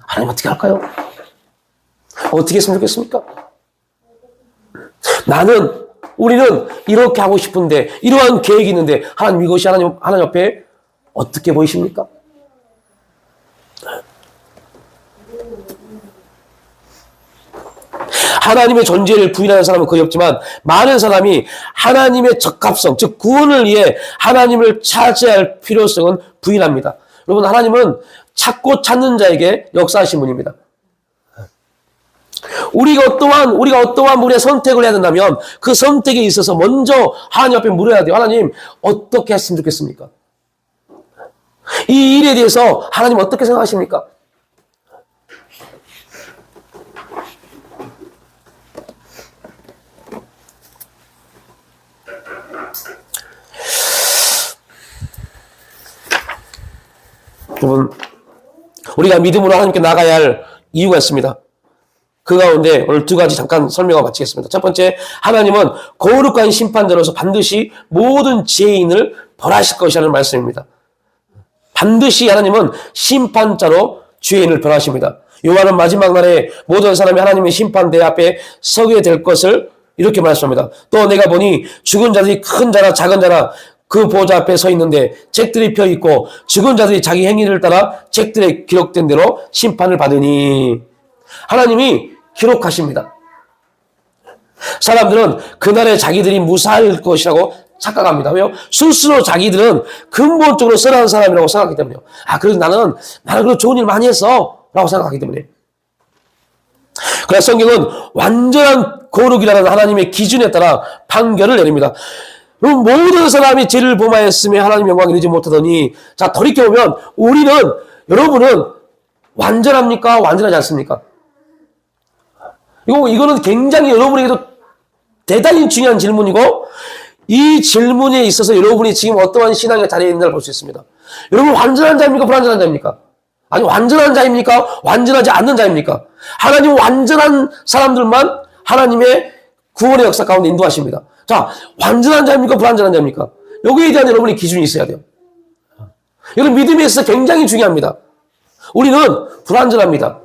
하나님 어떻게 할까요? 어떻게 했으면 좋겠습니까? 우리는 이렇게 하고 싶은데, 이러한 계획이 있는데, 하나님 이것이 하나님 앞에 어떻게 보이십니까? 하나님의 존재를 부인하는 사람은 거의 없지만 많은 사람이 하나님의 적합성, 즉 구원을 위해 하나님을 찾아야 할 필요성은 부인합니다. 여러분, 하나님은 찾고 찾는 자에게 역사하신 분입니다. 우리가 어떠한 우리의 선택을 해야 된다면 그 선택에 있어서 먼저 하나님 앞에 물어야 돼요. 하나님, 어떻게 했으면 좋겠습니까? 이 일에 대해서 하나님 어떻게 생각하십니까? 여러분, 우리가 믿음으로 하나님께 나가야 할 이유가 있습니다. 그 가운데 오늘 두 가지 잠깐 설명하고 마치겠습니다. 첫 번째, 하나님은 거룩한 심판자로서 반드시 모든 죄인을 벌하실 것이라는 말씀입니다. 반드시 하나님은 심판자로 죄인을 벌하십니다. 요한은 마지막 날에 모든 사람이 하나님의 심판대 앞에 서게 될 것을 이렇게 말씀합니다. 또 내가 보니 죽은 자들이 큰 자나 작은 자나 그 보좌 앞에 서 있는데 책들이 펴 있고 죽은 자들이 자기 행위를 따라 책들에 기록된 대로 심판을 받으니, 하나님이 기록하십니다. 사람들은 그날에 자기들이 무사할 것이라고 착각합니다. 왜요? 스스로 자기들은 근본적으로 선한 사람이라고 생각하기 때문에요. 그래서 나는 그런 좋은 일 많이 했어 라고 생각하기 때문에. 그래서 성경은 완전한 거룩이라는 하나님의 기준에 따라 판결을 내립니다. 모든 사람이 죄를 범하였으며 하나님 영광을 이루지 못하더니, 자, 돌이켜보면 여러분은 완전합니까? 완전하지 않습니까? 이거는 굉장히 여러분에게도 대단히 중요한 질문이고, 이 질문에 있어서 여러분이 지금 어떠한 신앙의 자리에 있는지를 볼 수 있습니다. 여러분, 완전한 자입니까? 불완전한 자입니까? 아니, 완전한 자입니까? 완전하지 않는 자입니까? 하나님 완전한 사람들만 하나님의 구원의 역사 가운데 인도하십니다. 자, 완전한 자입니까? 불완전한 자입니까? 여기에 대한 여러분의 기준이 있어야 돼요. 여러분, 믿음에 있어서 굉장히 중요합니다. 우리는 불완전합니다.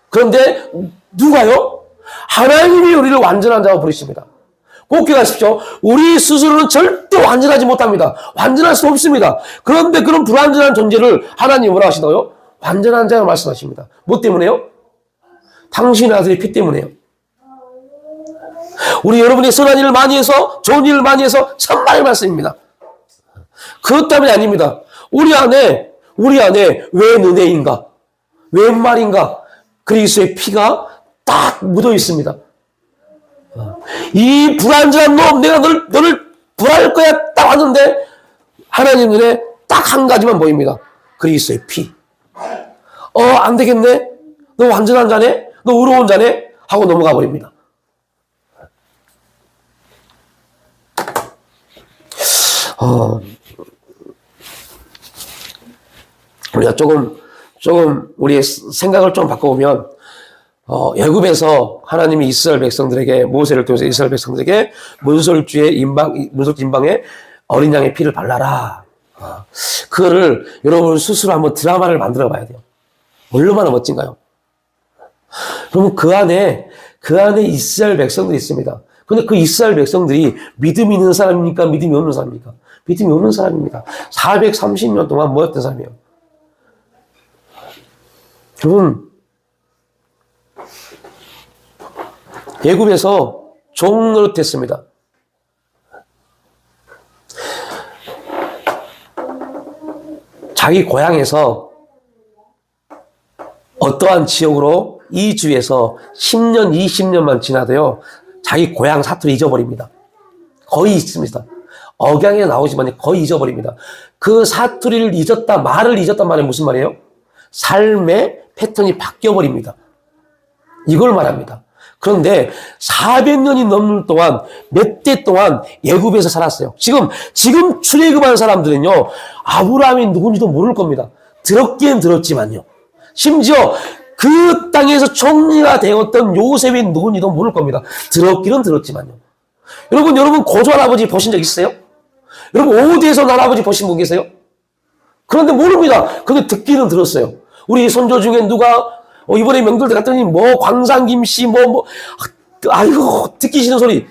그런데 누가요? 하나님이 우리를 완전한 자로 부르십니다. 꼭 기억하십시오. 우리 스스로는 절대 완전하지 못합니다. 완전할 수 없습니다. 그런데 그런 불완전한 존재를 하나님이 뭐라 하시나요? 완전한 자로 말씀하십니다. 뭐 때문에요? 당신의 아들의 피 때문에요. 우리 여러분이 선한 일을 많이 해서, 좋은 일을 많이 해서 참말의 말씀입니다. 그것 때문이 아닙니다. 우리 안에 웬 은혜인가, 웬 말인가, 그리스도의 피가 딱 묻어 있습니다. 이 불완전한 놈, 내가 너를 불할 거야 딱 왔는데 하나님 눈에 딱 한 가지만 보입니다. 그리스도의 피. 안 되겠네? 너 완전한 자네? 너 의로운 자네? 하고 넘어가 버립니다. 우리가 조금 우리의 생각을 좀 바꿔보면, 애굽에서 하나님이 이스라엘 백성들에게, 모세를 통해서 이스라엘 백성들에게 문설주의 인방에 어린 양의 피를 발라라. 그거를 여러분 스스로 한번 드라마를 만들어 봐야 돼요. 얼마나 멋진가요? 그러면 그 안에 이스라엘 백성들이 있습니다. 근데 그 이스라엘 백성들이 믿음이 있는 사람입니까? 믿음이 없는 사람입니까? 믿음이 없는 사람입니다. 430년 동안 뭐였던 사람이에요? 여러분, 애굽에서 종 노릇했습니다. 자기 고향에서 어떠한 지역으로 이주해서 10년, 20년만 지나도요, 자기 고향 사투리 잊어버립니다. 거의 있습니다. 억양에 나오지만 거의 잊어버립니다. 그 사투리를 잊었다, 말을 잊었단 말은 무슨 말이에요? 삶의 패턴이 바뀌어버립니다. 이걸 말합니다. 그런데 400년이 넘는 동안, 몇 대 동안 애굽에서 살았어요. 지금 출애굽한 사람들은요, 아브라함이 누군지도 모를 겁니다. 들었기는 들었지만요. 심지어 그 땅에서 총리가 되었던 요셉이 누군지도 모를 겁니다. 들었기는 들었지만요. 여러분 고조할아버지 보신 적 있어요? 여러분 오대에서 할아버지 보신 분 계세요? 그런데 모릅니다. 근데 듣기는 들었어요. 우리 손조 중에 누가 이번에 명절 때 갔더니 광산김씨 아이고 듣기 싫은 소리.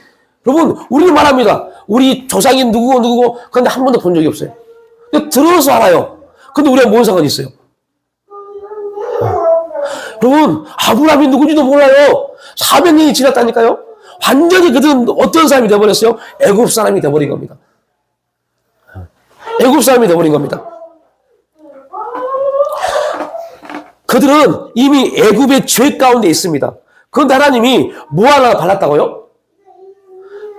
여러분 우리는 말합니다. 우리 조상이 누구고 그런데 한 번도 본 적이 없어요. 근데 들어서 알아요. 근데 우리가 뭔 상관이 있어요? 여러분 아브라함이 누군지도 몰라요. 400년이 지났다니까요. 완전히 그들은 어떤 사람이 되어버렸어요? 애굽 사람이 되어버린 겁니다. 애굽 사람이 되어버린 겁니다. 그들은 이미 애굽의 죄 가운데 있습니다. 그런데 하나님이 뭐 하나 발랐다고요?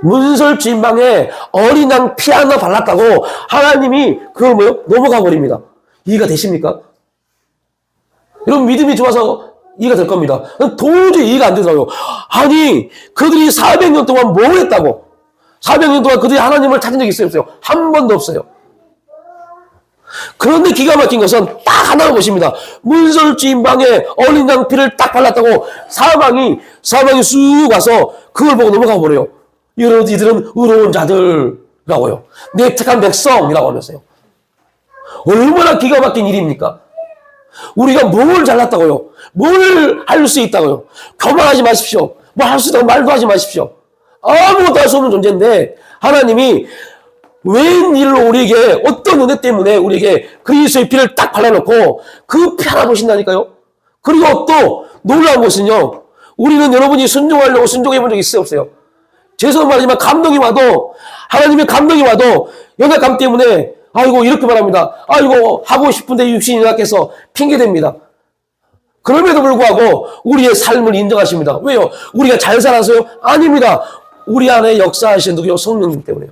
문설주인방에 어린 양 피 하나 발랐다고 하나님이 그걸 뭐요? 넘어가 버립니다. 이해가 되십니까? 여러분 믿음이 좋아서 이해가 될 겁니다. 도저히 이해가 안 되더라고요. 아니 그들이 400년 동안 뭘 했다고? 400년 동안 그들이 하나님을 찾은 적이 있어요? 없어요? 한 번도 없어요. 그런데 기가 막힌 것은 딱 하나를 보십니다. 문설주인방에 어린 양 피를 딱 발랐다고 사망이 쑥 와서 그걸 보고 넘어가 버려요. 이들은 의로운 자들이라고요. 내 택한 백성이라고 하면서요. 얼마나 기가 막힌 일입니까? 우리가 뭘 잘났다고요? 뭘 할 수 있다고요? 교만하지 마십시오. 뭐 할 수 있다고 말도 하지 마십시오. 아무것도 할 수 없는 존재인데 하나님이 웬일로 우리에게 어떤 은혜 때문에 우리에게 그리스도의 피를 딱 발라놓고 그 피 하나 보신다니까요. 그리고 또 놀라운 것은요. 우리는 여러분이 순종하려고 순종해 본 적이 있어요? 없어요? 죄송한 말이지만 감동이 와도 하나님의 감동이 와도 연약감 때문에 아이고 이렇게 말합니다. 아이고 하고 싶은데 육신이 연약해서 핑계댑니다. 그럼에도 불구하고 우리의 삶을 인정하십니다. 왜요? 우리가 잘 살아서요? 아닙니다. 우리 안에 역사하신 누구요? 성령님 때문에요.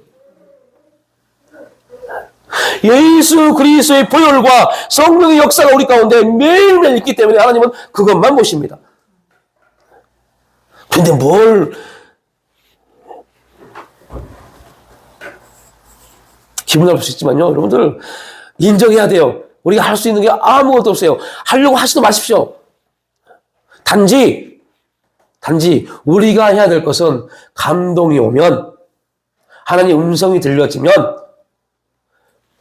예수 그리스도의 보혈과 성령의 역사가 우리 가운데 매일매일 있기 때문에 하나님은 그것만 보십니다. 근데 뭘 기분 나쁠 수 있지만요. 여러분들 인정해야 돼요. 우리가 할 수 있는 게 아무것도 없어요. 하려고 하지도 마십시오. 단지 우리가 해야 될 것은 감동이 오면 하나님의 음성이 들려지면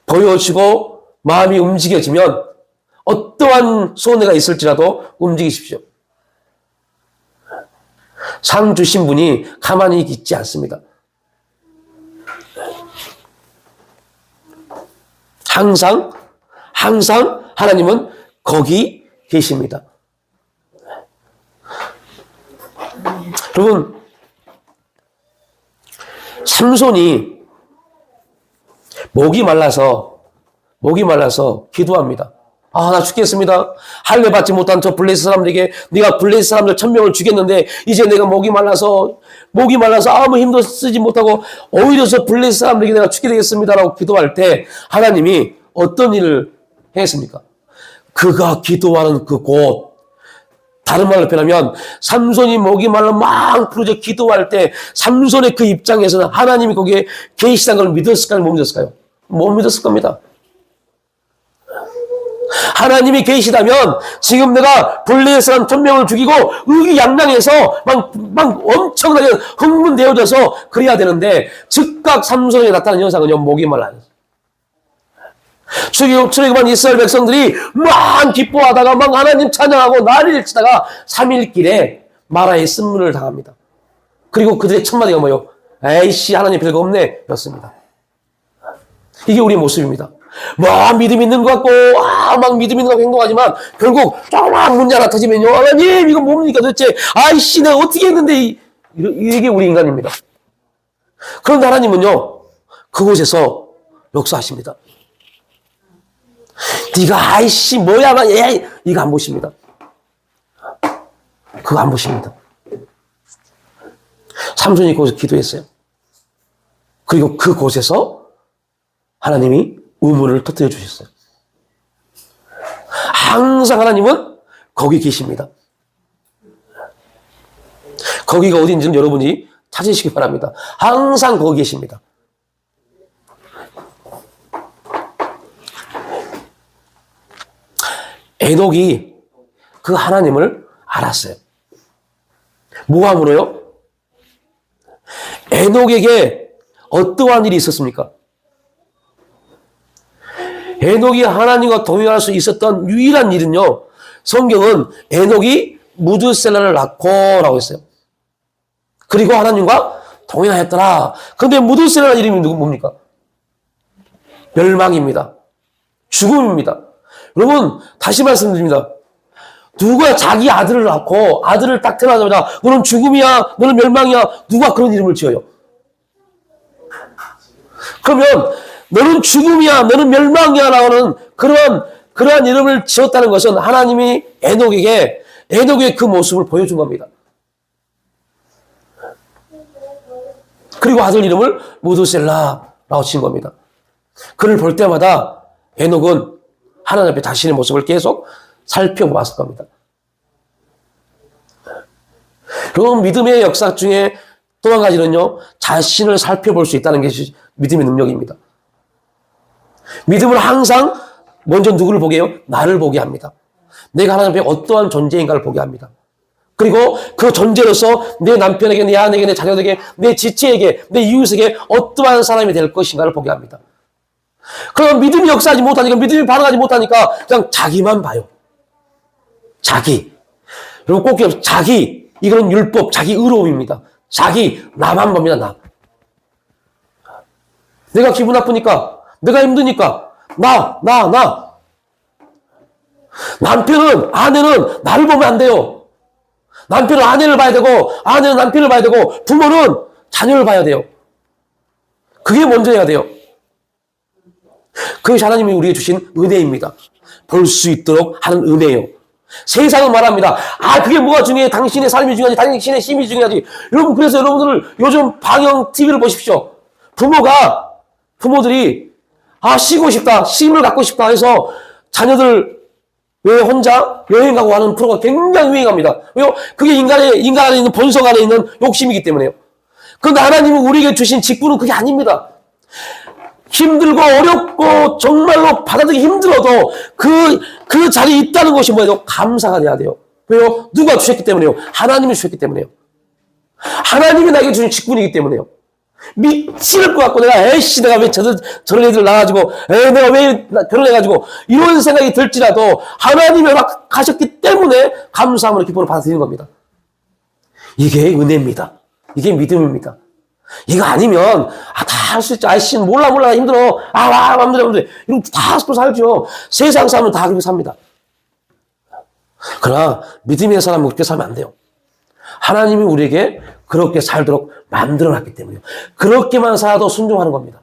보여지고 마음이 움직여지면 어떠한 손해가 있을지라도 움직이십시오. 상 주신 분이 가만히 있지 않습니다. 항상 하나님은 거기 계십니다. 여러분, 삼손이 목이 말라서 기도합니다. 아, 나 죽겠습니다. 할례 받지 못한 저 블레셋 사람들에게 네가 블레셋 사람들 1000명을 죽였는데 이제 내가 목이 말라서 아무 힘도 쓰지 못하고 오히려 저 블레셋 사람들에게 내가 죽게 되겠습니다라고 기도할 때 하나님이 어떤 일을 했습니까? 그가 기도하는 그곳, 다른 말로 표현하면 삼손이 목이 말라 막 부르짖어 기도할 때 삼손의 그 입장에서는 하나님이 거기에 계시다는 걸 믿었을까요? 못 믿었을까요? 못 믿었을 겁니다. 하나님이 계시다면 지금 내가 블레셋 사람 1000명을 죽이고 의기양양해서 막 엄청나게 흥분되어져서 그래야 되는데 즉각 삼손에 나타난 현상은요, 목이 말라요. 출애굽한 이스라엘 백성들이 막 기뻐하다가 막 하나님 찬양하고 난리를 치다가 3일길에 마라의 쓴물을 당합니다. 그리고 그들의 첫마디가 뭐예요? 에이씨 하나님 별거 없네 였습니다. 이게 우리의 모습입니다. 막 믿음 있는 것 같고 막 믿음 있는 것 같고 행동하지만 결국 조그만 문제 하나 터지면요, 하나님 이거 뭡니까 도대체, 아이씨 내가 어떻게 했는데 이게 우리 인간입니다. 그런데 하나님은요 그곳에서 역사하십니다. 네가 아이씨 뭐야 막 이거 안 보십니다. 그거 안 보십니다. 삼손이 거기서 기도했어요. 그리고 그곳에서 하나님이 우물을 터뜨려 주셨어요. 항상 하나님은 거기 계십니다. 거기가 어딘지는 여러분이 찾으시기 바랍니다. 항상 거기 계십니다. 에녹이 그 하나님을 알았어요. 뭐함으로요? 에녹에게 어떠한 일이 있었습니까? 에녹이 하나님과 동행할 수 있었던 유일한 일은요, 성경은 에녹이 무드셀라를 낳고라고 했어요. 그리고 하나님과 동행하였더라. 그런데 무드셀라 이름이 뭡니까? 멸망입니다. 죽음입니다. 여러분 다시 말씀드립니다. 누가 자기 아들을 낳고 아들을 딱 태어나자마자 너는 죽음이야, 너는 멸망이야, 누가 그런 이름을 지어요? 그러면 너는 죽음이야, 너는 멸망이야 라는 그러한 이름을 지었다는 것은 하나님이 에녹에게 에녹의 그 모습을 보여준 겁니다. 그리고 아들 이름을 무드셀라라고 지은 겁니다. 그를 볼 때마다 에녹은 하나님 앞에 자신의 모습을 계속 살펴보았을 겁니다. 그리고 믿음의 역사 중에 또 한 가지는요, 자신을 살펴볼 수 있다는 것이 믿음의 능력입니다. 믿음은 항상 먼저 누구를 보게 해요? 나를 보게 합니다. 내가 하나님 앞에 어떠한 존재인가를 보게 합니다. 그리고 그 존재로서 내 남편에게, 내 아내에게, 내 자녀에게, 내 지체에게, 내 이웃에게 어떠한 사람이 될 것인가를 보게 합니다. 그럼 믿음이 역사하지 못하니까, 믿음이 반응하지 못하니까 그냥 자기만 봐요. 자기. 그리고 꼭 기억, 자기. 이건 율법, 자기 의로움입니다. 자기, 나만 봅니다, 나. 내가 기분 나쁘니까, 내가 힘드니까, 나. 남편은, 아내는 나를 보면 안 돼요. 남편은 아내를 봐야 되고, 아내는 남편을 봐야 되고, 부모는 자녀를 봐야 돼요. 그게 먼저 해야 돼요. 그것이 하나님이 우리에게 주신 은혜입니다. 볼 수 있도록 하는 은혜예요. 세상은 말합니다. 그게 뭐가 중요해? 당신의 삶이 중요하지, 당신의 힘이 중요하지. 여러분, 그래서 여러분들 요즘 방영 TV를 보십시오. 부모들이 쉬고 싶다, 쉼을 갖고 싶다 해서 자녀들 왜 혼자 여행 가고 하는 프로가 굉장히 유행합니다. 왜요? 그게 인간 안에 있는 본성 안에 있는 욕심이기 때문에요. 그런데 하나님은 우리에게 주신 직분은 그게 아닙니다. 힘들고 어렵고 정말로 받아들이기 힘들어도 그 자리에 있다는 것이 뭐예요? 감사가 돼야 돼요. 왜요? 누가 주셨기 때문에요. 하나님이 주셨기 때문에요. 하나님이 나에게 주신 직분이기 때문에요. 미칠 것 같고 내가 왜 저런 애들 낳아가지고 내가 왜 결혼해가지고 이런 생각이 들지라도 하나님이 허락하셨기 때문에 감사함으로 기쁨으로 받아들이는 겁니다. 이게 은혜입니다. 이게 믿음입니다. 이거 아니면 다 할 수 있죠. 몰라 힘들어. 맘대로 이런 다 하고 살죠. 세상 사람은 다 그렇게 삽니다. 그러나 믿음의 사람은 그렇게 살면 안 돼요. 하나님이 우리에게 그렇게 살도록 만들어놨기 때문에요. 그렇게만 살아도 순종하는 겁니다.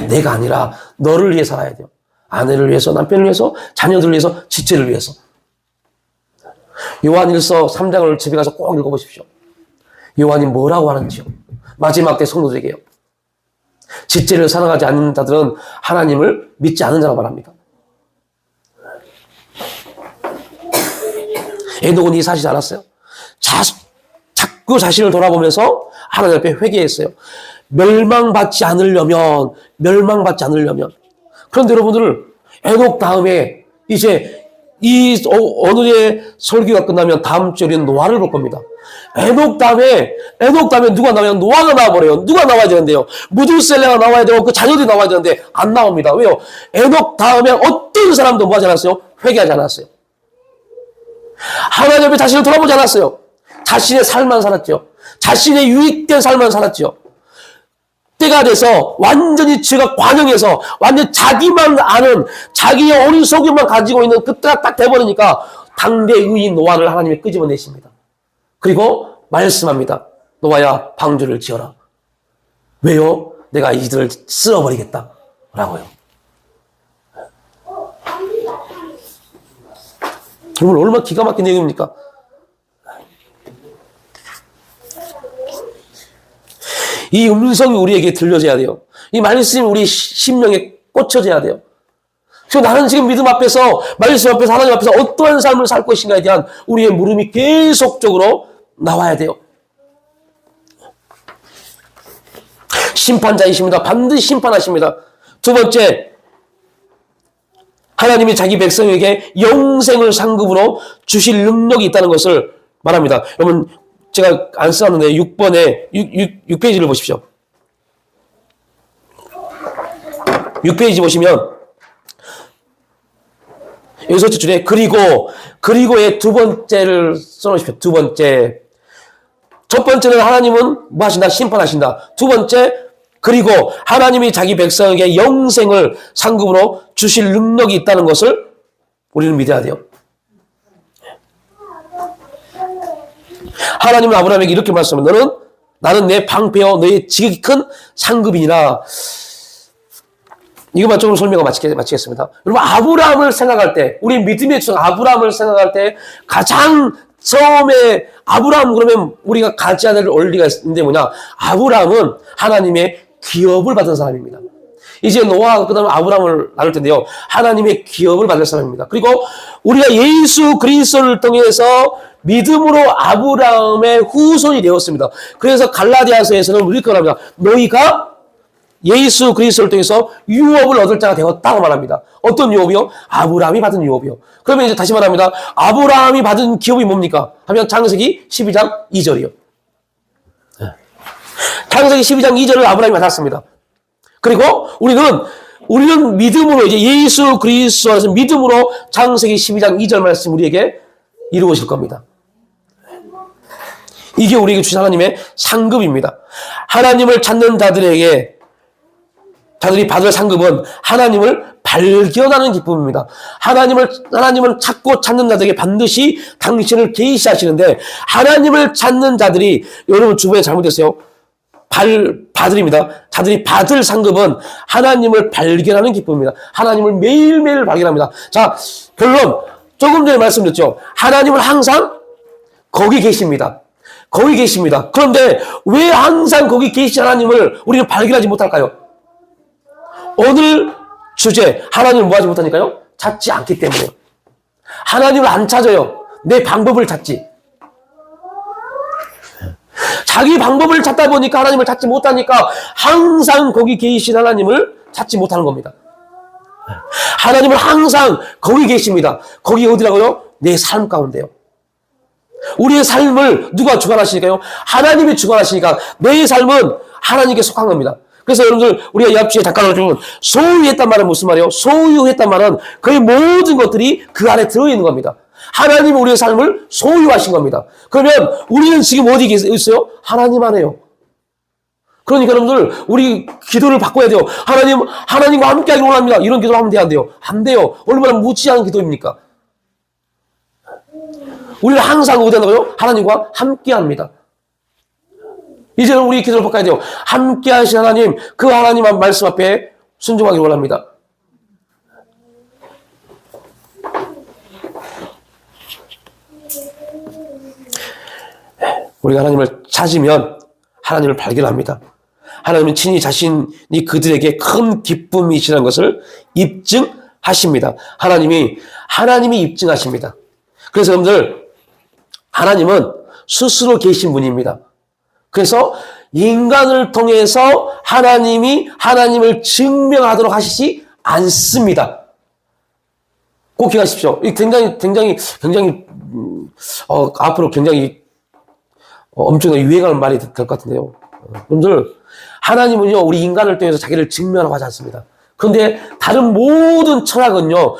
내가 아니라 너를 위해 살아야 돼요. 아내를 위해서, 남편을 위해서, 자녀들을 위해서, 지체를 위해서. 요한일서 3장을 집에 가서 꼭 읽어보십시오. 요한이 뭐라고 하는지요. 마지막 때 성도들에게요. 지체를 사랑하지 않는 자들은 하나님을 믿지 않는 자라고 말합니다. 에녹은 이 사실 알았어요. 자꾸 자신을 돌아보면서 하나님 앞에 회개했어요. 멸망받지 않으려면. 그런데 여러분들, 에녹 다음에 이제 오늘의 설교가 끝나면 다음 주에 우리는 노아를 볼 겁니다. 에녹 다음에 누가 나와요? 노아가 나와버려요. 누가 나와야 되는데요? 무드셀라가 나와야 되고 그 자녀들이 나와야 되는데 안 나옵니다. 왜요? 에녹 다음에 어떤 사람도 뭐 하지 않았어요? 회개하지 않았어요. 하나님 앞에 자신을 돌아보지 않았어요. 자신의 삶만 살았죠. 자신의 유익된 삶만 살았죠. 때가 돼서 완전히 죄가 관영해서 완전 자기만 아는 자기의 어리석음만 가지고 있는 그때가 딱 돼버리니까 당대 의인 노아를 하나님이 끄집어내십니다. 그리고 말씀합니다. 노아야, 방주를 지어라. 왜요? 내가 이들을 쓸어버리겠다 라고요. 여러분, 얼마나 기가 막힌 내용입니까? 이 음성이 우리에게 들려져야 돼요. 이 말씀이 우리 심령에 꽂혀져야 돼요. 그래서 나는 지금 믿음 앞에서, 말씀 앞에서, 하나님 앞에서 어떠한 삶을 살 것인가에 대한 우리의 물음이 계속적으로 나와야 돼요. 심판자이십니다. 반드시 심판하십니다. 두 번째, 하나님이 자기 백성에게 영생을 상급으로 주실 능력이 있다는 것을 말합니다. 여러분, 제가 안 써놨는데 6페이지를 보십시오. 6페이지 보시면 여기서 첫 줄에 그리고의 두 번째를 써놓으십시오. 두 번째. 첫 번째는 하나님은 뭐 하신다? 심판하신다. 두 번째, 그리고 하나님이 자기 백성에게 영생을 상급으로 주실 능력이 있다는 것을 우리는 믿어야 돼요. 하나님은 아브라함에게 이렇게 말씀합니다. 나는 내 방패여 너의 지극히 큰 상급이니라. 이것만 조금 설명을 마치겠습니다. 여러분, 아브라함을 생각할 때, 우리 믿음의 주 아브라함을 생각할 때 가장 처음에 아브라함 그러면 우리가 가져야 될 원리가 있는데 뭐냐? 아브라함은 하나님의 기업을 받은 사람입니다. 이제 노아가 그다음에 아브라함을 나눌 텐데요. 하나님의 기업을 받을 사람입니다. 그리고 우리가 예수 그리스도를 통해서 믿음으로 아브라함의 후손이 되었습니다. 그래서 갈라디아서에서는 이렇게 말합니다. 너희가 예수 그리스도를 통해서 유업을 얻을 자가 되었다고 말합니다. 어떤 유업이요? 아브라함이 받은 유업이요. 그러면 이제 다시 말합니다. 아브라함이 받은 기업이 뭡니까? 하면 창세기 12장 2절이요. 창세기 12장 2절을 아브라함이 받았습니다. 그리고 우리는 믿음으로 이제 예수 그리스도 안에서 믿음으로 창세기 12장 2절 말씀 우리에게 이루어질 겁니다. 이게 우리에게 주신 하나님의 상급입니다. 하나님을 찾는 자들이 받을 상급은 하나님을 발견하는 기쁨입니다. 하나님을 찾고 찾는 자들에게 반드시 당신을 계시하시는데, 하나님을 찾는 자들이, 여러분 주변에 잘못됐어요. 바들입니다. 자들이 받을 상급은 하나님을 발견하는 기쁨입니다. 하나님을 매일매일 발견합니다. 자, 결론. 조금 전에 말씀드렸죠. 하나님은 항상 거기 계십니다. 거기 계십니다. 그런데 왜 항상 거기 계신 하나님을 우리는 발견하지 못할까요? 오늘 주제, 하나님을 뭐 하지 못하니까요? 찾지 않기 때문에요. 하나님을 안 찾아요. 내 방법을 찾지. 자기 방법을 찾다 보니까 하나님을 찾지 못하니까 항상 거기 계신 하나님을 찾지 못하는 겁니다. 하나님은 항상 거기 계십니다. 거기 어디라고요? 내 삶 가운데요. 우리의 삶을 누가 주관하시니까요? 하나님이 주관하시니까 내 삶은 하나님께 속한 겁니다. 그래서 여러분들, 우리가 이 앞주에 작가를 주면 소유했단 말은 무슨 말이에요? 소유했단 말은 그의 모든 것들이 그 안에 들어있는 겁니다. 하나님은 우리의 삶을 소유하신 겁니다. 그러면 우리는 지금 어디에 있어요? 하나님 안에요. 그러니까 여러분들, 우리 기도를 바꿔야 돼요. 하나님과 함께 하기를 원합니다. 이런 기도를 하면 돼요, 안 돼요? 안 돼요. 얼마나 무지한 기도입니까? 우리는 항상 어디 한다고요? 하나님과 함께 합니다. 이제는 우리 기도를 바꿔야 돼요. 함께 하신 하나님, 그 하나님 말씀 앞에 순종하기를 원합니다. 우리가 하나님을 찾으면 하나님을 발견합니다. 하나님은 친히 자신이 그들에게 큰 기쁨이시라는 것을 입증하십니다. 하나님이 입증하십니다. 그래서 여러분들, 하나님은 스스로 계신 분입니다. 그래서 인간을 통해서 하나님을 증명하도록 하시지 않습니다. 꼭 기억하십시오. 굉장히 앞으로 굉장히 엄청나게 유행하는 말이 될 것 같은데요. 여러분들, 하나님은요, 우리 인간을 통해서 자기를 증명하고 하지 않습니다. 그런데 다른 모든 철학은요,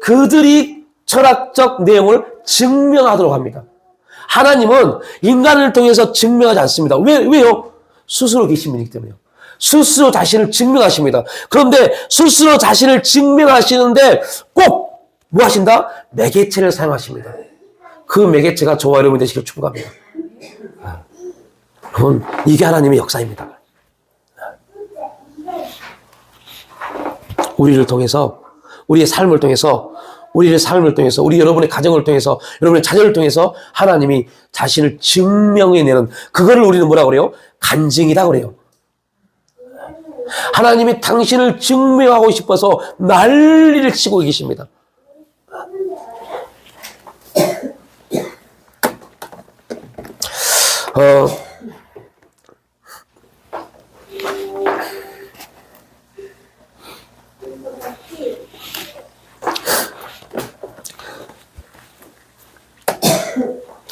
그들이 철학적 내용을 증명하도록 합니다. 하나님은 인간을 통해서 증명하지 않습니다. 왜요? 스스로 계신 분이기 때문에요. 스스로 자신을 증명하십니다. 그런데 스스로 자신을 증명하시는데 꼭 뭐 하신다? 매개체를 사용하십니다. 그 매개체가 저와 여러분 되시길 축복합니다. 여러분, 이게 하나님의 역사입니다. 우리를 통해서, 우리의 삶을 통해서, 우리 여러분의 가정을 통해서, 여러분의 자녀를 통해서 하나님이 자신을 증명해내는, 그거를 우리는 뭐라고 그래요? 간증이라고 그래요. 하나님이 당신을 증명하고 싶어서 난리를 치고 계십니다.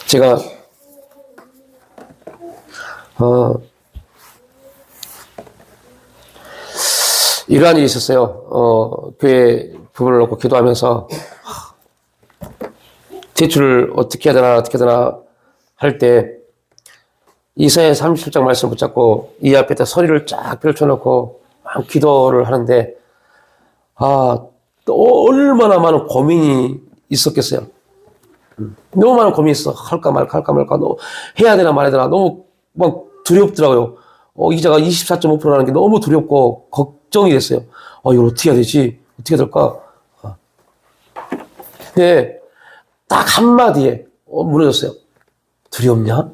제가 이러한 일이 있었어요. 교회 부분을 놓고 기도하면서 대출을 어떻게 해야 되나 할 때 이사야 37장 말씀을 붙잡고 이 앞에다 서리를 쫙 펼쳐놓고 막 기도를 하는데 또 얼마나 많은 고민이 있었겠어요. 너무 많은 고민이 있어. 할까 말까, 너무 해야 되나 말아야 되나. 너무 막 두렵더라고요. 이자가 24.5%라는 게 너무 두렵고, 걱정이 됐어요. 이걸 어떻게 해야 되지? 어떻게 될까? 근데, 딱 한마디에, 무너졌어요. 두렵냐?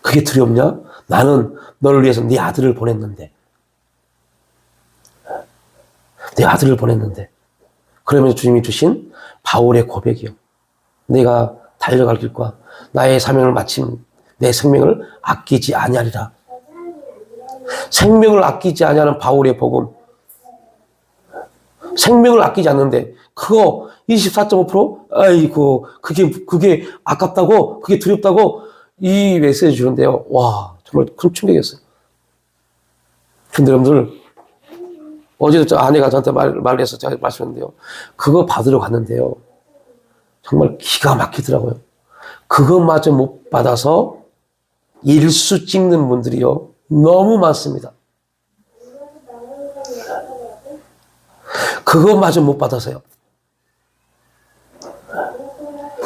그게 두렵냐? 나는 너를 위해서 네 아들을 보냈는데. 내 아들을 보냈는데. 그러면서 주님이 주신 바울의 고백이요. 내가 달려갈 길과 나의 사명을 마친 내 생명을 아끼지 아니하리라. 생명을 아끼지 아니하는 바울의 복음. 생명을 아끼지 않는데 그거 24.5%? 아이고 그게 아깝다고 그게 두렵다고 이 메시지 주는데요. 와 정말 큰 충격이었어요. 근데 여러분들 어제도 저 아내가 저한테 말을 해서 제가 말씀했는데요. 그거 받으러 갔는데요. 정말 기가 막히더라고요. 그것마저 못 받아서 일수 찍는 분들이요. 너무 많습니다. 그것마저 못 받아서요.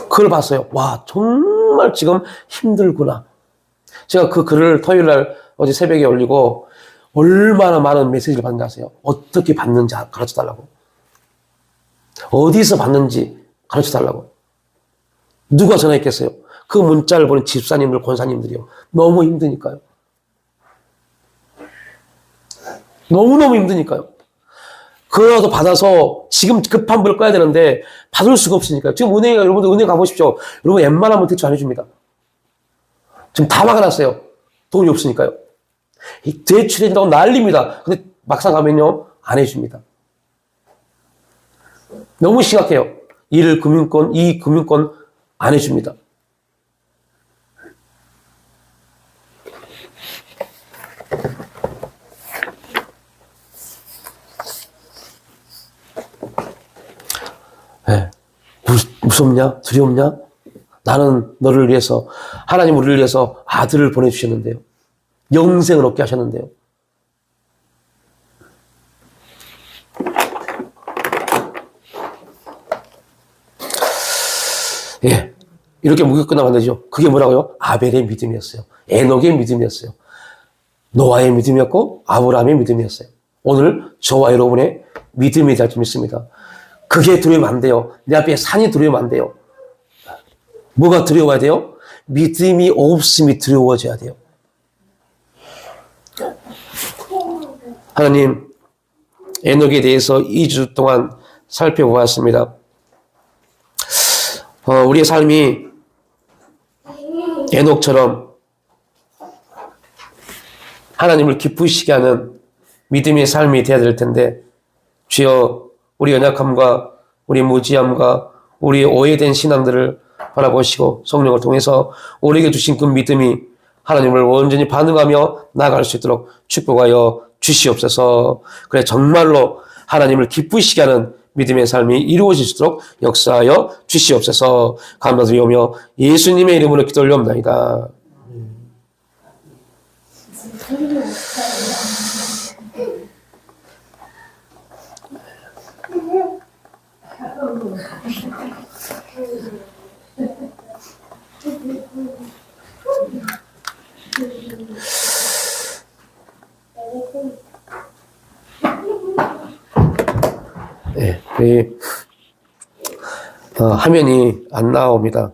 그걸 봤어요. 와, 정말 지금 힘들구나. 제가 그 글을 토요일 날 어제 새벽에 올리고 얼마나 많은 메시지를 받는지 아세요? 어떻게 받는지 가르쳐 달라고. 어디서 받는지 가르쳐 달라고. 누가 전화했겠어요? 그 문자를 보낸 집사님들, 권사님들이요. 너무 힘드니까요. 너무너무 힘드니까요. 그거라도 받아서 지금 급한 불을 꺼야 되는데 받을 수가 없으니까요. 지금 은행에 여러분들 은행 가보십시오. 여러분 웬만하면 대출 안 해줍니다. 지금 다 막아놨어요. 돈이 없으니까요. 대출해준다고 난립니다. 근데 막상 가면요 안 해줍니다. 너무 심각해요. 이 금융권 안 해줍니다. 네. 무섭냐? 두렵냐? 나는 너를 위해서, 하나님 우리를 위해서 아들을 보내주셨는데요. 영생을 얻게 하셨는데요. 예. 이렇게 무게 끝나면 안 되죠. 그게 뭐라고요? 아벨의 믿음이었어요. 에녹의 믿음이었어요. 노아의 믿음이었고, 아브라함의 믿음이었어요. 오늘 저와 여러분의 믿음이 될 줄 믿습니다. 그게 두려우면 안 돼요. 내 앞에 산이 두려우면 안 돼요. 뭐가 두려워야 돼요? 믿음이 없음이 두려워져야 돼요. 하나님, 에녹에 대해서 2주 동안 살펴보았습니다. 우리의 삶이 에녹처럼 하나님을 기쁘시게 하는 믿음의 삶이 되어야 될 텐데, 주여 우리 연약함과 우리 무지함과 우리 오해된 신앙들을 바라보시고 성령을 통해서 우리에게 주신 그 믿음이 하나님을 온전히 반응하며 나아갈 수 있도록 축복하여 주시옵소서. 그래 정말로 하나님을 기쁘시게 하는 믿음의 삶이 이루어질 수 있도록 역사하여 주시옵소서. 감사드리오며 예수님의 이름으로 기도 올려옵나이다. 네, 화면이 안 나옵니다.